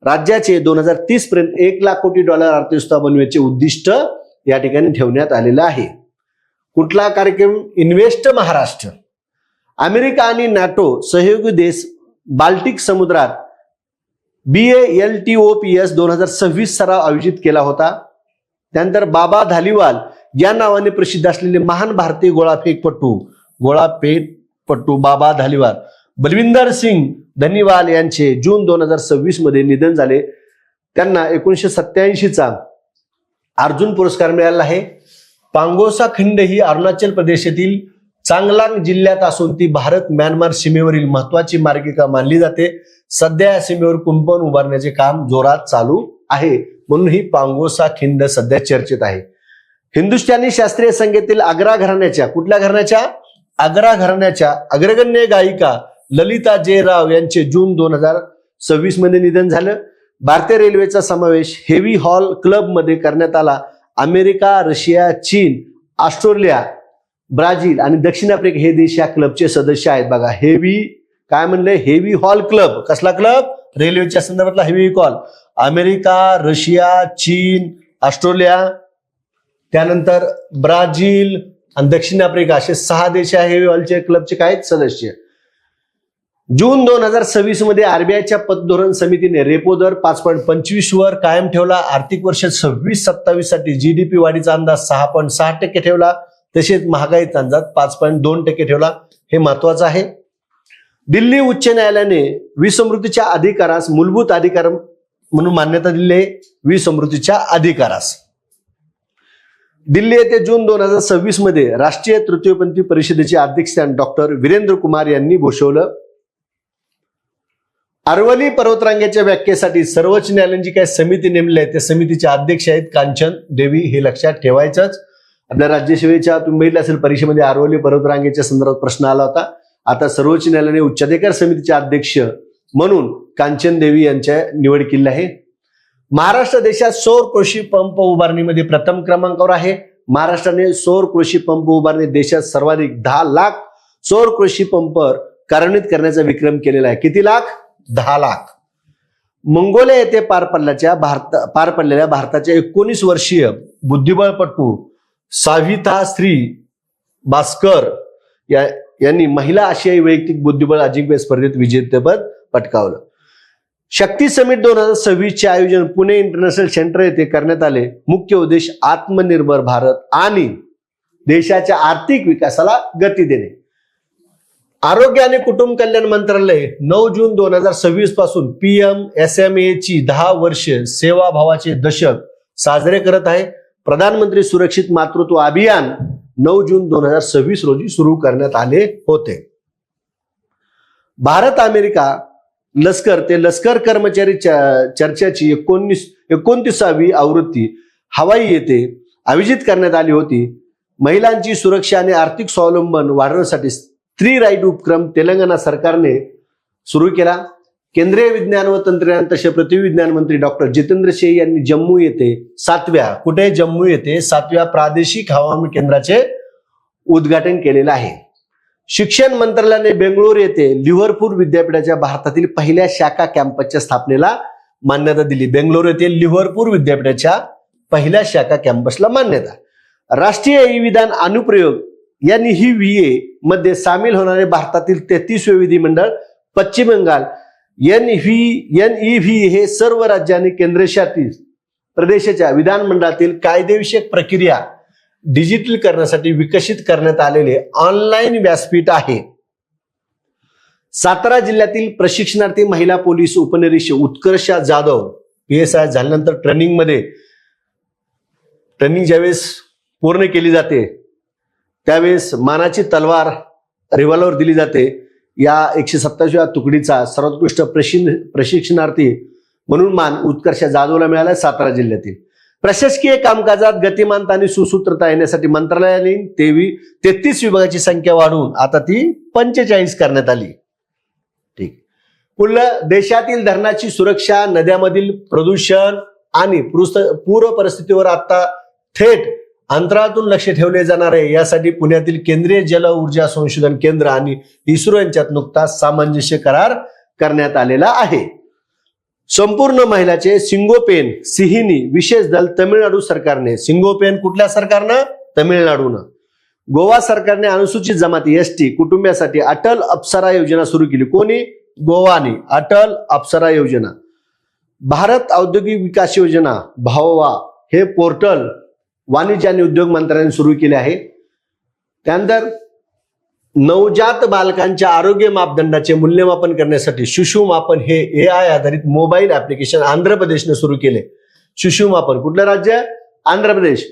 राज्याचे 2030 पर्यंत $1,00,00,000 अर्थव्यवस्था बनवण्याचे उद्दिष्ट या ठिकाणी ठेवण्यात आलेलं आहे. कुठला कार्यक्रम? इन्व्हेस्ट महाराष्ट्र. अमेरिका आणि नाटो सहयोगी देश बाल्टिक समुद्रात BALTOPS 2026 सराव आयोजित केला होता. त्यानंतर बाबा धालीवाल या नावाने प्रसिद्ध असलेले महान भारतीय गोळाफेकपटू बाबा धालीवाल बलविंदर सिंग धनीवाल यांचे जून 2026 मध्ये निधन झाले. त्यांना 1987चा अर्जुन पुरस्कार मिळाला आहे. पांगोसा खिंड ही अरुणाचल प्रदेशातील चांगलांग जिल्ह्यात असून ती भारत म्यानमार सीमेवरील महत्वाची मार्गिका मानली जाते. सध्या या सीमेवर कुंपण उभारण्याचे काम जोरात चालू आहे, म्हणून ही पांगोसा खिंड सध्या चर्चेत आहे. हिंदुस्थानी शास्त्रीय संगीतातील आग्रा घराण्याच्या आग्रा घराण्याच्या अग्रगण्य गायिका ललिता जय राव यांचे जून 2026 मध्ये निधन झालं. भारतीय रेल्वेचा समावेश हेवी हॉल क्लब मध्ये करण्यात आला. अमेरिका, रशिया, चीन, ऑस्ट्रेलिया, ब्राझील आणि दक्षिण आफ्रिका हे देश या क्लबचे सदस्य आहेत. बघा, हेवी हॉल क्लब. कसला क्लब? रेल्वेच्या संदर्भातला हेवी हॉल. अमेरिका, रशिया, चीन, ऑस्ट्रेलिया, त्यानंतर ब्राझील आणि दक्षिण आफ्रिका असे 6 देश हेवी हॉलचे क्लबचे काय सदस्य. जून 2026 मध्ये आरबीआयच्या पतधोरण समितीने रेपो दर 5.25 वर कायम ठेवला. आर्थिक वर्ष 26-27 साठी जीडीपी वाढीचा अंदाज 6.6% ठेवला. तसेच महागाईचा अंदाज 5.2% ठेवला. हे महत्वाचं आहे. दिल्ली उच्च न्यायालयाने विसंमृतीच्या अधिकारास मूलभूत अधिकार म्हणून मान्यता दिली आहे. विसंमृतीच्या अधिकारास दिल्ली येथे जून 2026 मध्ये राष्ट्रीय तृतीयपंथी परिषदेचे अध्यक्षस्थान डॉक्टर वीरेंद्र कुमार यांनी भूषवलं. अरवली पर्वतरांगेच्या व्याख्येसाठी सर्वोच्च न्यायालयाची काही समिती नेमली आहे, त्या समितीचे अध्यक्ष आहेत कांचन देवी. हे लक्षात ठेवायचंच. आपल्या राज्यसेवेच्या तुम्ही बघितलं असेल परीक्षेमध्ये अरवली पर्वतरांगेच्या संदर्भात प्रश्न आला होता. आता सर्वोच्च न्यायालयाने उच्चाधिकार समितीचे अध्यक्ष म्हणून कांचन देवी यांच्या निवड केली आहे. महाराष्ट्र देशात सौर कृषी पंप उभारणीमध्ये प्रथम क्रमांकावर आहे. महाराष्ट्राने सौर कृषी पंप उभारणी देशात सर्वाधिक 10 लाख सौर कृषी पंप कार्यान्वित करण्याचा विक्रम केलेला आहे. किती लाख? 10 लाख. मंगोलिया येथे पार पडलेल्या भारताच्या 19 वर्षीय बुद्धिबळपटू साविता श्री भास्कर यांनी महिला आशियाई वैयक्तिक बुद्धिबळ अजिंक्य स्पर्धेत विजेतेपद पटकावलं. शक्ती समिट 2026 चे आयोजन पुणे इंटरनॅशनल सेंटर येथे करण्यात आले. मुख्य उद्देश आत्मनिर्भर भारत आणि देशाच्या आर्थिक विकासाला गती देणे. आरोग्य आणि कुटुंब कल्याण मंत्रालय 9 जून 2026 पासून PMSMA ची 10 वर्ष सेवाभावाचे दशक साजरे करत आहे. प्रधानमंत्री सुरक्षित मातृत्व अभियान 9 जून 2026 रोजी सुरू करण्यात आले होते. भारत अमेरिका लष्कर ते लष्कर कर्मचारी चर्चाची 29वी आवृत्ती हवाई येथे आयोजित करण्यात आली होती. महिलांची सुरक्षा आणि आर्थिक स्वावलंबन वाढवण्यासाठी स्त्री राईट उपक्रम तेलंगणा सरकारने सुरू केला. केंद्रीय विज्ञान व तंत्रज्ञान तसे पृथ्वी विज्ञान मंत्री डॉक्टर जितेंद्र सिंह यांनी जम्मू येथे 7व्या प्रादेशिक हवामान केंद्राचे उद्घाटन केलेलं आहे. शिक्षण मंत्रालयाने बेंगळुरू येथे लिव्हरपूल विद्यापीठाच्या भारतातील पहिल्या शाखा कॅम्पसच्या स्थापनेला मान्यता दिली. बेंगळुरू येथे लिव्हरपूल विद्यापीठाच्या पहिल्या शाखा कॅम्पसला मान्यता. राष्ट्रीय विधान अनुप्रयोग NEVA मध्ये सामील होणारे भारतातील 33वे विधिमंडळ पश्चिम बंगाल NEV हे सर्व राज्य आणि केंद्रशासित प्रदेशाच्या विधानमंडळातील कायदेविषयक प्रक्रिया डिजिटल करण्यासाठी विकसित करण्यात आलेले ऑनलाईन व्यासपीठ आहे. सातारा जिल्ह्यातील प्रशिक्षणार्थी महिला पोलीस उपनिरीक्षक उत्कर्षा जाधव PSI झाल्यानंतर ट्रेनिंग ज्यावेळेस पूर्ण केली जाते त्यावेळेस मानाची तलवार रिव्हॉल्वर दिली जाते. या 127व्या तुकडीचा सर्वोत्कृष्ट प्रशिक्षणार्थी म्हणून मान उत्कर्षा जाधवला मिळाला सातारा जिल्ह्यातील. प्रशासकीय कामकाजात गतिमानता आणि सुसूत्रता येण्यासाठी मंत्रालयाने 33 विभागाची संख्या वाढवून आता ती 45 करण्यात आली. ठीक. पुढलं, देशातील धरणाची सुरक्षा, नद्यांमधील प्रदूषण आणि पूर परिस्थितीवर आता थेट अंतराळातून लक्ष ठेवले जाणार आहे. यासाठी पुण्यातील केंद्रीय जल ऊर्जा संशोधन केंद्र आणि इस्रो यांच्यात नुकताच सामंजस्य करार करण्यात आलेला आहे. संपूर्ण महिलाचे सिंगोपेन सिहिनी विशेष दल तमिळनाडू सरकारने, सिंगोपेन कुठल्या सरकारनं? तमिळनाडूनं. गोवा सरकारने अनुसूचित जमाती एसटी कुटुंबियासाठी अटल अप्सरा योजना सुरू केली. कोणी? गोवाने. अटल अप्सरा योजना. भारत औद्योगिक विकास योजना भावा हे पोर्टल वाणिज्य आणि उद्योग मंत्रालयाने सुरू केले आहे. त्यानंतर नवजात बालकांच्या आरोग्य मापदंडाचे मूल्यमापन करण्यासाठी शिशुमापन हे AI आधारित मोबाईल ऍप्लिकेशन आंध्र प्रदेशने सुरू केले. शिशुमापन कुठलं राज्य? आंध्र प्रदेश.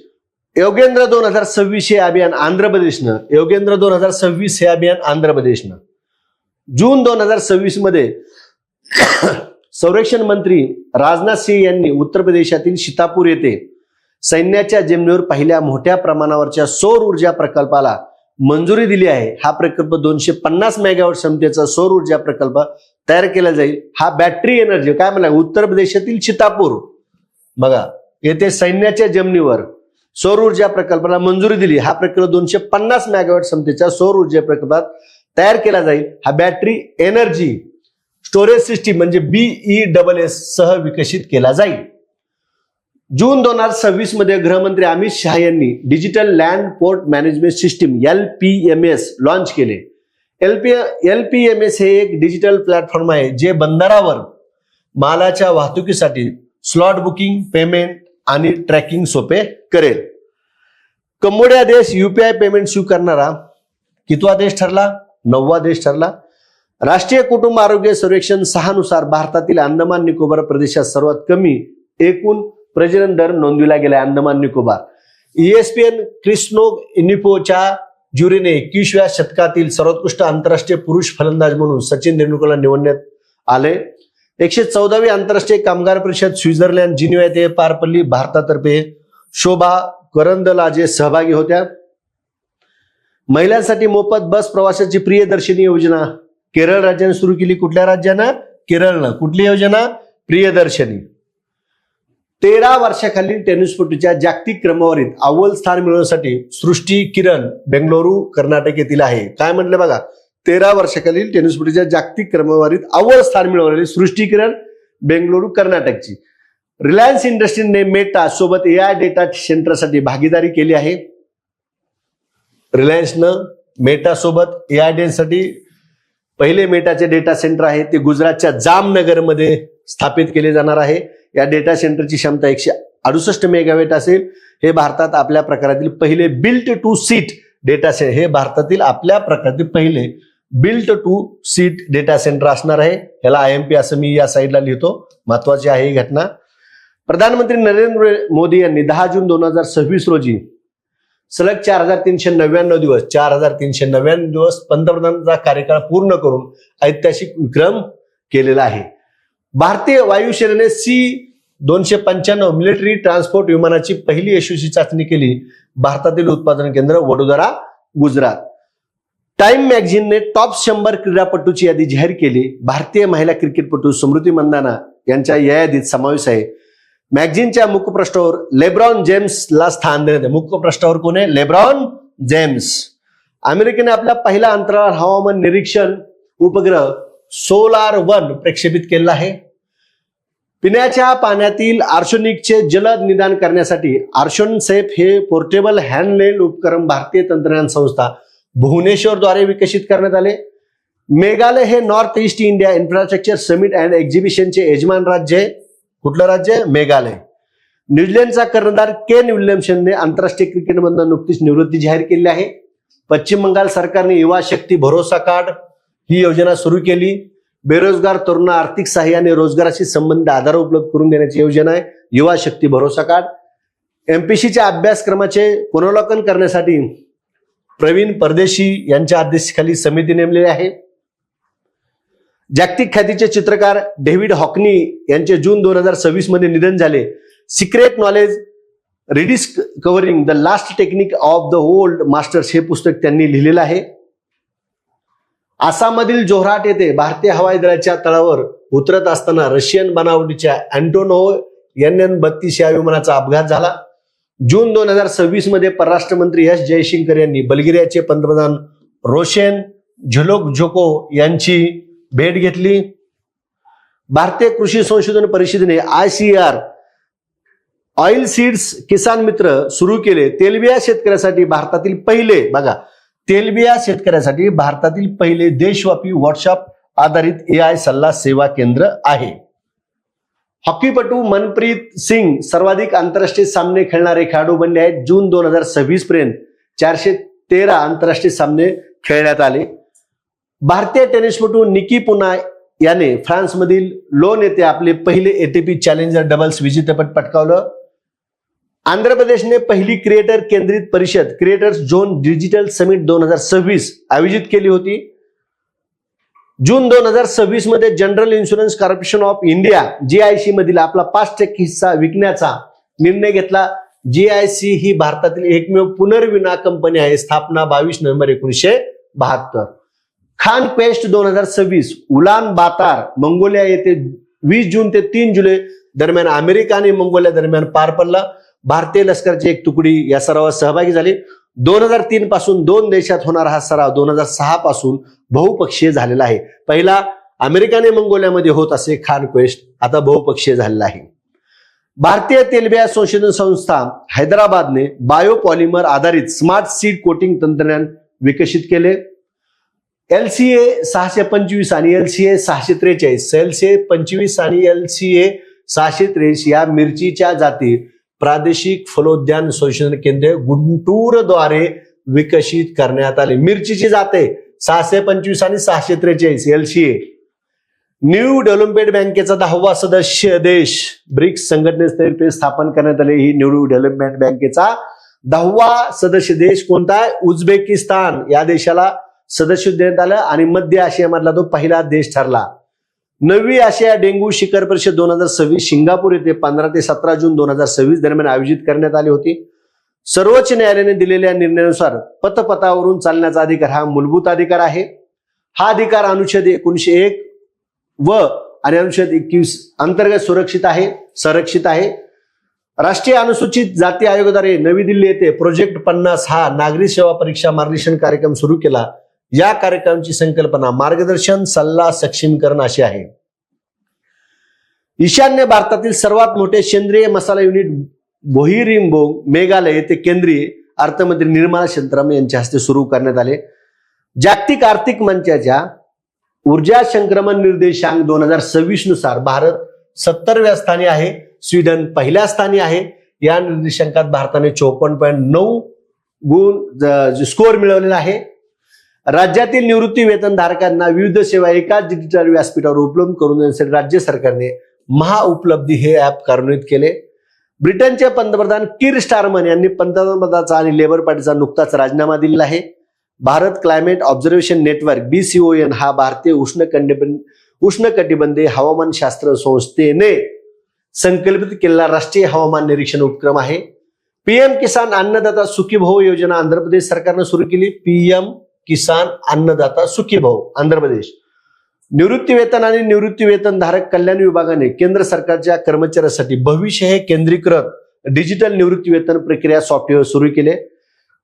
योगेंद्र 2026 हे अभियान आंध्र प्रदेशनं, योगेंद्र 2026 हे अभियान आंध्र प्रदेशनं. जून 2026 मध्ये संरक्षण मंत्री राजनाथ सिंह यांनी उत्तर प्रदेशातील सीतापूर येथे सैन्याच्या जमिनीवर पहिल्या मोठ्या प्रमाणावरच्या सौर ऊर्जा प्रकल्पाला मंजुरी दिली आहे. हा प्रकल्प 250 मेगावॉट क्षमतेचा सौर ऊर्जा प्रकल्प तयार केला जाईल. हा बॅटरी एनर्जी काय म्हणला? उत्तर प्रदेशातील सीतापूर बघा येथे सैन्याच्या जमिनीवर सौर ऊर्जा प्रकल्पाला मंजुरी दिली. हा प्रकल्प 250 मेगावॉट क्षमतेच्या सौर ऊर्जा प्रकल्पात तयार केला जाईल. हा बॅटरी एनर्जी स्टोरेज सिस्टीम म्हणजे BESS सह विकसित केला जाईल. जून 2026 मध्ये गृहमंत्री अमित शहा यांनी digital land port management system LPMS launch केले. LPMS हे एक डिजिटल प्लॅटफॉर्म आहे जे बंदरावर मालाच्या वाहतुकीसाठी स्लॉट बुकिंग, पेमेंट आणि ट्रॅकिंग सोपे करेल. कंबोडिया देश UPI पेमेंट स्वीकारणारा कितवा देश ठरला? 9वा देश ठरला. राष्ट्रीय कुटुंब आरोग्य सर्वेक्षण 6 नुसार भारतातील अंदमान निकोबार प्रदेशात सर्वात कमी एकूण प्रजनन दर नोंदविला गेला. अंदमान निकोबार. ESPN क्रिस्नो इनिपोच्या ज्युरीने 21व्या शतकातील सर्वोत्कृष्ट आंतरराष्ट्रीय पुरुष फलंदाज म्हणून सचिन तेंडुलकरला निवडण्यात आले. 114वी आंतरराष्ट्रीय कामगार परिषद स्वित्झर्लंड जिनिव्हा येथे पार पडली. भारतातर्फे शोभा करंदलाजे सहभागी होत्या. महिलांसाठी मोफत बस प्रवासाची प्रियदर्शिनी योजना केरळ राज्याने सुरू केली. कुठल्या राज्यानं? केरळनं. कुठली योजना? प्रियदर्शनी. 13 वर्षाखालील टेनिसपटूच्या जागतिक क्रमवारीत अव्वल स्थान मिळवण्यासाठी सृष्टी किरण बेंगळुरू कर्नाटक येथील आहे. काय म्हटलं बघा? 13 वर्षाखालील टेनिसपटूच्या जागतिक क्रमवारीत अव्वल स्थान मिळवलेली सृष्टी किरण बेंगळुरू कर्नाटकची. रिलायन्स इंडस्ट्रीजने मेटा सोबत AI डेटा सेंटरसाठी भागीदारी केली आहे. रिलायन्सनं मेटा सोबत AI डेटासाठी पहिले मेटाचे डेटा सेंटर आहे ते गुजरातच्या जामनगरमध्ये स्थापित केले जाणार आहे. या डेटा सेंटरची क्षमता 168 मेगावॅट असेल. हे भारतात आपल्या प्रकारातील पहिले built to suit data centre, हे भारतातील आपल्या प्रकारातील पहिले built to suit data centre असणार आहे. याला IMP असं मी या साईडला लिहितो. महत्वाची आहे ही घटना. प्रधानमंत्री नरेंद्र मोदी यांनी 10 जून 2026 रोजी सलग 4399 दिवस पंतप्रधानांचा कार्यकाळ पूर्ण करून ऐतिहासिक विक्रम केलेला आहे. भारतीय वायुसेनेने C-295 मिलिटरी ट्रान्सपोर्ट विमानाची पहिली यशस्वी चाचणी केली. भारतातील उत्पादन केंद्र वडोदरा, गुजरात. टाइम मॅगझिनने टॉप 100 क्रीडापटूची यादी जाहीर केली. भारतीय महिला क्रिकेटपटू स्मृती मंदाना यांच्या या यादीत समावेश आहे. मॅगझिनच्या मुखपृष्ठावर लेब्रॉन जेम्सला स्थान देण्यात आले. मुखपृष्ठावर कोण आहे? LeBron James. अमेरिकेने आपला पहिला अंतराळ हवामान निरीक्षण उपग्रह SOLAR-1 प्रक्षेपित केला आहे. पिण्याच्या पाण्यातील आर्सेनिकचे जलद निदान करण्यासाठी आर्सेनसेफ हे पोर्टेबल हँडहेल्ड उपकरण भारतीय तंत्रज्ञान संस्था भुवनेश्वरद्वारे विकसित करण्यात आले. मेघालय हे north east India infrastructure summit and एक्झिबिशनचे यजमान राज्य आहे. कुठलं राज्य? मेघालय. न्यूझीलंडचा कर्णधार केन विल्यमसनने आंतरराष्ट्रीय क्रिकेटमधून नुकतीच निवृत्ती जाहीर केली आहे. पश्चिम बंगाल सरकारने युवा शक्ती भरोसा कार्ड ही योजना सुरू केली. बेरोजगार तरुणांना आर्थिक सहाय्य आणि रोजगाराशी संबंधित आधार उपलब्ध करून देण्याची योजना आहे युवा शक्ती भरोसा कार्ड. MPSCच्या अभ्यासक्रमाचे पुनरावलोकन करण्यासाठी प्रवीण परदेशी यांच्या अध्यक्षतेखाली समिती नेमलेली आहे. जागतिक ख्यातीचे चित्रकार डेव्हिड हॉकनी यांचे जून 2026 मध्ये निधन झाले. Secret knowledge rediscovering the last technique of the old masters हे पुस्तक त्यांनी लिहिलेलं आहे. आसाममधील जोरहाट येथे भारतीय हवाई दलाच्या तळावर उतरत असताना रशियन बनावटीच्या अँटोनोव्ह NN-32 या विमानाचा अपघात झाला. जून 2026 मध्ये परराष्ट्र मंत्री S जयशंकर यांनी बल्गेरियाचे पंतप्रधान रोशेन झेलोकझोको यांची भेट घेतली. भारतीय कृषी संशोधन परिषदेने ICAR ऑइल सीड्स किसान मित्र सुरू केले. तेलबिया शेतकऱ्यासाठी भारतातील पहिले, बघा, तेलबिया शेतकऱ्यासाठी भारतातील पहिले देशव्यापी व्हॉट्सअप आधारित AI सल्ला सेवा केंद्र आहे. हॉकीपटू मनप्रीत सिंग सर्वाधिक आंतरराष्ट्रीय सामने खेळणारे खेळाडू बनले आहेत. जून 2026 पर्यंत 413 आंतरराष्ट्रीय सामने खेळण्यात आले. भारतीय टेनिसपटू निकी पुना याने फ्रान्समधील लोन येथे आपले पहिले ATP चॅलेंजर डबल्स विजेतेपद पटकावलं. आंध्र प्रदेशने पहिली क्रिएटर केंद्रित परिषद क्रिएटर्स झोन डिजिटल समिट 2026 आयोजित केली होती. जून 2026 मध्ये general insurance corporation of India GIC मधील आपला 5% हिस्सा विकण्याचा निर्णय घेतला. GIC ही भारतातील एकमेव पुनर्विना कंपनी आहे. स्थापना 22 नोव्हेंबर 1972. खान क्वेस्ट 2026 उलान बातार मंगोलिया येथे 20 जून ते 3 जुलै दरम्यान अमेरिका आणि मंगोलिया दरम्यान पार पडला. भारतीय लष्कराची एक तुकडी या सरावात सहभागी झाली. 2003 पासून 2 देशात होणारा हा सराव 2006 पासून बहुपक्षीय झालेला आहे. पहिला अमेरिका आणि मंगोलियामध्ये होत असे खान क्वेस्ट, आता बहुपक्षीय झालेला आहे. भारतीय तेलबिया संशोधन संस्था हैदराबादने बायोपॉलिमर आधारित स्मार्ट सीड कोटिंग तंत्रज्ञान विकसित केले. LCA 625 आणि LCA 643, LCA 25 आणि LCA 643 या मिरचीच्या जाती प्रादेशिक फलोद्यान संशोधन केंद्र गुंटूरद्वारे विकसित करण्यात आले. मिरचीची जाते 625 आणि 643 LCA. न्यू डेव्हलपमेंट बँकेचा 10वा सदस्य देश ब्रिक्स संघटनेतर्फे स्थापन करण्यात आले. ही न्यू डेव्हलपमेंट बँकेचा 10वा सदस्य देश कोणता आहे? उझबेकिस्तान या देशाला सदस्य देण्यात आलं आणि मध्य आशियामधला तो पहिला देश ठरला. 9वी आशिया डेंग्यू शिखर परिषद 2026 सिंगापूर येथे 15 ते 17 जून 2026 दरम्यान आयोजित करण्यात आली होती. सर्वोच्च न्यायालयाने दिलेल्या निर्णयानुसार पथपथावरून चालण्याचा अधिकार हा मूलभूत अधिकार आहे. हा अधिकार अनुच्छेद 1901 व आणि अनुच्छेद 21 अंतर्गत संरक्षित आहे. राष्ट्रीय अनुसूचित जाती आयोगाद्वारे नवी दिल्ली येथे प्रोजेक्ट 50 हा नागरी सेवा परीक्षा मार्गदर्शन कार्यक्रम सुरू केला. या कार्यक्रमाची संकल्पना मार्गदर्शन, सल्ला, सक्षमीकरण अशी आहे. ईशान्य भारतातील सर्वात मोठे सेंद्रिय मसाला युनिट बोहिरिम्बोंग मेघालय येथे केंद्रीय अर्थमंत्री निर्मला सीतारामन यांच्या हस्ते सुरू करण्यात आले. जागतिक आर्थिक मंचाच्या ऊर्जा संक्रमण निर्देशांक 2026 नुसार भारत 70व्या स्थानी आहे. स्वीडन पहिल्या स्थानी आहे. या निर्देशांकात भारताने 54.9 गुण स्कोअर मिळवलेला आहे. राज्यातील निवृत्ती वेतनधारकांना विविध सेवा एकाच डिजिटल व्यासपीठावर उपलब्ध करून देण्यासाठी राज्य सरकारने महाउपलब्धी हे ॲप कार्यान्वित केले. ब्रिटनचे पंतप्रधान कीर स्टारमन यांनी पंतप्रधानपदाचा आणि लेबर पार्टीचा नुकताच राजीनामा दिलेला आहे. Bharat climate observation network BCON हा भारतीय उष्णकटिबंधीय हवामानशास्त्र संस्थेने संकल्पित केलेला राष्ट्रीय हवामान निरीक्षण उपक्रम आहे. PM किसान अन्नदाता सुखी भाऊ योजना आंध्र प्रदेश सरकारने सुरू केली. PM किसान अन्नदाता सुखी भाऊ आंध्र प्रदेश. निवृत्ती वेतन आणि निवृत्ती वेतनधारक कल्याण विभागाने केंद्र सरकारच्या कर्मचाऱ्यांसाठी भविष्य हे केंद्रीकृत डिजिटल निवृत्ती वेतन प्रक्रिया सॉफ्टवेअर सुरू केले.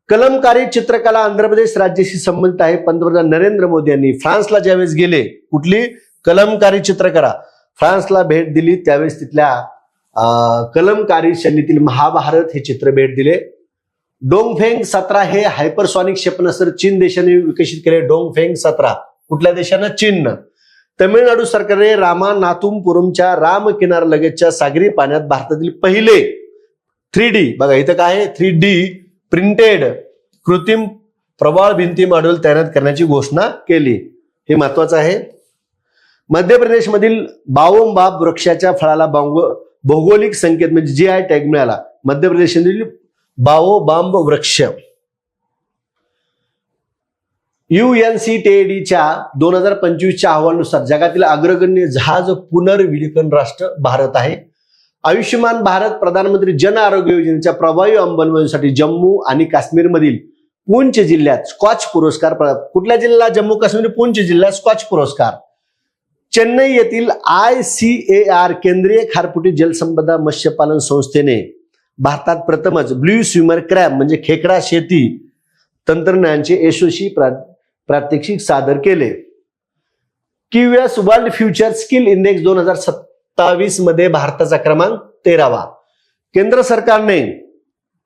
कलमकारी चित्रकला आंध्र प्रदेश राज्याशी संबंधित आहे. पंतप्रधान नरेंद्र मोदी यांनी फ्रान्सला ज्यावेळेस गेले, कुठली कलमकारी चित्रकला फ्रान्सला भेट दिली, त्यावेळेस तिथल्या कलमकारी शैलीतील महाभारत हे चित्र भेट दिले. डोंगफेंग 17 हे हायपरसॉनिक क्षेपणास्त्र चीन देशाने विकसित केले. डोंगफेंग 17 कुठल्या देशानं? चीननं. तमिळनाडू सरकारने रामानाथपुरमच्या राम किनार लगतच्या सागरी पाण्यात भारतातील पहिले 3D, बघा इथं काय आहे, 3D प्रिंटेड कृत्रिम प्रवाळ भिंती मॉड्यूल तैनात करण्याची घोषणा केली. हे महत्वाचं आहे. मध्य प्रदेशमधील बाओबाब वृक्षाच्या फळाला भौगोलिक संकेत म्हणजे GI टॅग मिळाला. मध्य प्रदेशातील बाओबाब वृक्ष. UNCTADच्या 2025च्या अहवालानुसार जगातील अग्रगण्य जहाज पुनर्विलीकरण राष्ट्र भारत आहे. आयुष्यमान भारत प्रधानमंत्री जन आरोग्य योजनेच्या प्रभावी अंमलबजावणीसाठी जम्मू आणि काश्मीरमधील पूंछ जिल्ह्यात स्कॉच पुरस्कार. कुठल्या जिल्ह्याला? जम्मू काश्मीर पूंछ जिल्ह्यात स्कॉच पुरस्कार. चेन्नई येथील ICAR केंद्रीय खारफुटी जलसंपदा मत्स्यपालन संस्थेने भारतात प्रथमच ब्ल्यू स्विमर क्रॅब म्हणजे खेकडा शेती तंत्रज्ञानाचे यशस्वी प्रात्यक्षिक सादर केले. QS world future skill index 2027 मध्ये भारताचा क्रमांक 13वा. केंद्र सरकारने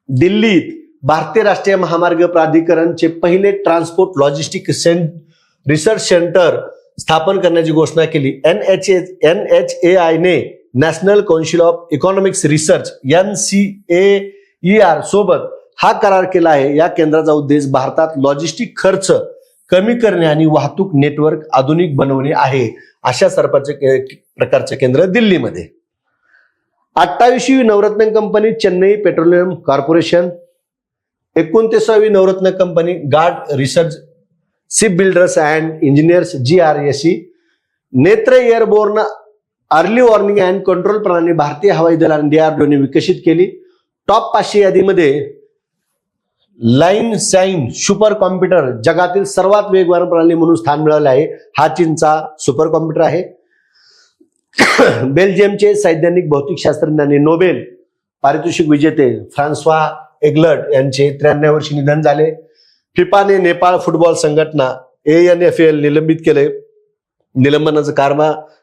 दिल्लीत भारतीय राष्ट्रीय महामार्ग प्राधिकरणचे पहिले ट्रान्सपोर्ट लॉजिस्टिक रिसर्च सेंटर स्थापन करण्याची घोषणा केली. NHAI ने national council of economics research NCAER सोबत हा करार केला आहे. या केंद्राचा उद्देश भारतात लॉजिस्टिक खर्च कमी करणे आणि वाहतूक नेटवर्क आधुनिक बनवणे आहे. अशा प्रकारचे केंद्र दिल्लीमध्ये. 28वी Navratna company Chennai petroleum corporation. 29वी Navratna company garden reach ship builders and engineers GRSE. Netra airborne early warning and control प्रणाली भारतीय हवाई दल आणि DRDOने विकसित केली. टॉप 500 यादीमध्ये लाईन साइन सुपर कॉम्प्युटर जगातील सर्वात वेगवान प्रणाली म्हणून स्थान मिळाले आहे. हा चीनचा सुपर कॉम्प्युटर आहे. बेल्जियमचे सैद्धांतिक भौतिकशास्त्रज्ञांनी नोबेल पारितोषिक विजेते फ्रान्सवा एग्लट यांचे 93 वर्षी निधन झाले. फिफाने नेपाळ फुटबॉल संघटना ANFL निलंबित केले. निलंबनाचं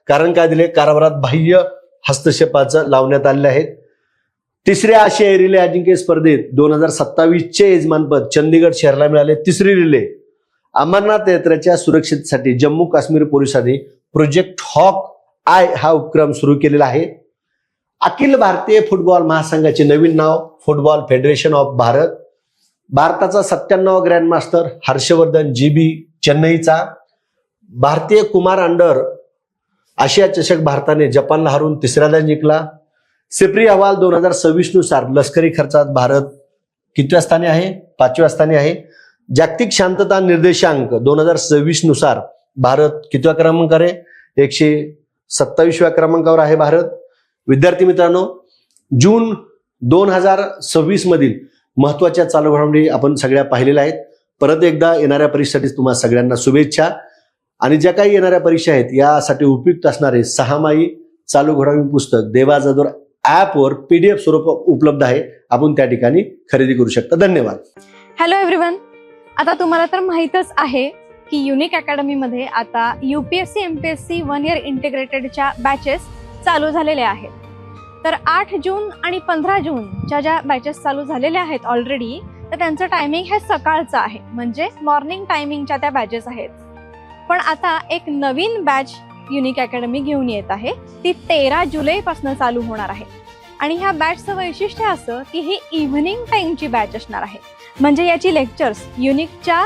कारण काय दिले? कारभारात बाह्य हस्तक्षेपाचं लावण्यात आले आहेत. तिसऱ्या आशियाई रिले अजिंक्य स्पर्धेत 2027 चे यजमानपद चंदीगड शहराला मिळाले. तिसरी रिले अमरनाथ यात्रेच्या सुरक्षेसाठी जम्मू काश्मीर पोलिसांनी प्रोजेक्ट हॉक आय हा उपक्रम सुरू केलेला आहे. अखिल भारतीय फुटबॉल महासंघाचे नवीन नाव फुटबॉल फेडरेशन ऑफ भारत. भारताचा 97वा ग्रँडमास्टर हर्षवर्धन GB चेन्नईचा. भारतीय कुमार अंडर आशिया चषक भारताने जपानला हरून तिसऱ्यांदा जिंकला. सिप्री अहवाल 2026 नुसार लष्करी खर्चात भारत कितव्या स्थानी आहे? 5व्या स्थानी आहे. जागतिक शांतता निर्देशांक 2026 नुसार भारत कितव्या क्रमांकावर आहे? 127व्या क्रमांकावर आहे भारत. विद्यार्थी मित्रांनो, जून 2026 मधील महत्वाच्या चालू घडामोडी आपण सगळ्या पाहिलेल्या आहेत. परत एकदा येणाऱ्या परीक्षेसाठी तुम्हाला सगळ्यांना शुभेच्छा. आणि ज्या काही येणाऱ्या परीक्षा आहेत यासाठी उपयुक्त असणारे 6 माही चालू घडामोडी पुस्तक देवा जाधव ॲपवर PDF स्वरूपात उपलब्ध आहे. आपण त्या ठिकाणी खरेदी करू शकता. धन्यवाद. Hello everyone. आता तुम्हाला तर माहीतच आहे की युनिक अकॅडमीमध्ये आता UPSC MPSC 1 इयर इंटिग्रेटेडच्या बॅचेस चालू झालेल्या आहेत. तर 8 जून आणि 15 जूनच्या ज्या बॅचेस चालू झालेल्या आहेत ऑलरेडी, तर त्यांचं टायमिंग हे सकाळचं आहे, म्हणजे मॉर्निंग टायमिंगच्या त्या बॅचेस आहेत. पण आता एक नवीन बॅच युनिक अकॅडमी घेऊन येत आहे. ती 13 जुलैपासून चालू होणार आहे. आणि ह्या बॅचचं वैशिष्ट्य असं की ही इव्हनिंग टाइमची बॅच असणार आहे. म्हणजे याची लेक्चर्स युनिकच्या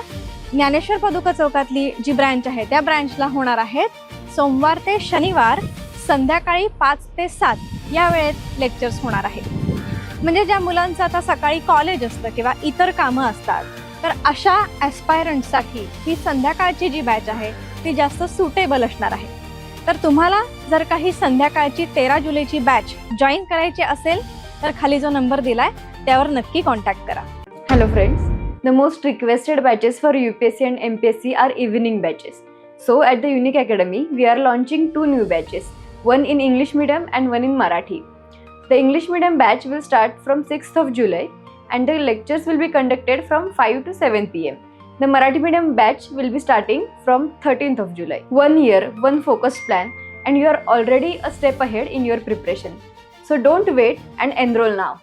ज्ञानेश्वर पादुका चौकातली जी ब्रँच आहे त्या ब्रँचला होणार आहेत. सोमवार ते शनिवार संध्याकाळी 5 ते 7 या वेळेत लेक्चर्स होणार आहेत. म्हणजे ज्या मुलांचं आता सकाळी कॉलेज असतं किंवा इतर कामं असतात, तर अशा ॲस्पायरंटसाठी ही संध्याकाळची जी बॅच आहे ती जास्त सुटेबल असणार आहे. तर तुम्हाला जर काही संध्याकाळची 13 जुलैची बॅच जॉईन करायची असेल तर खाली जो नंबर दिलाय त्यावर नक्की कॉन्टॅक्ट करा. Hello friends, the most requested batches for UPSC and MPSC are evening batches. So at the Unique Academy, we are launching 2 new batches, one in English medium and one in Marathi. The English medium batch will start from 6th of July and the lectures will be conducted from 5 to 7 p.m. The Marathi medium batch will be starting from 13th of July. 1 year, one focused plan, and you are already a step ahead in your preparation. So don't wait and enroll now.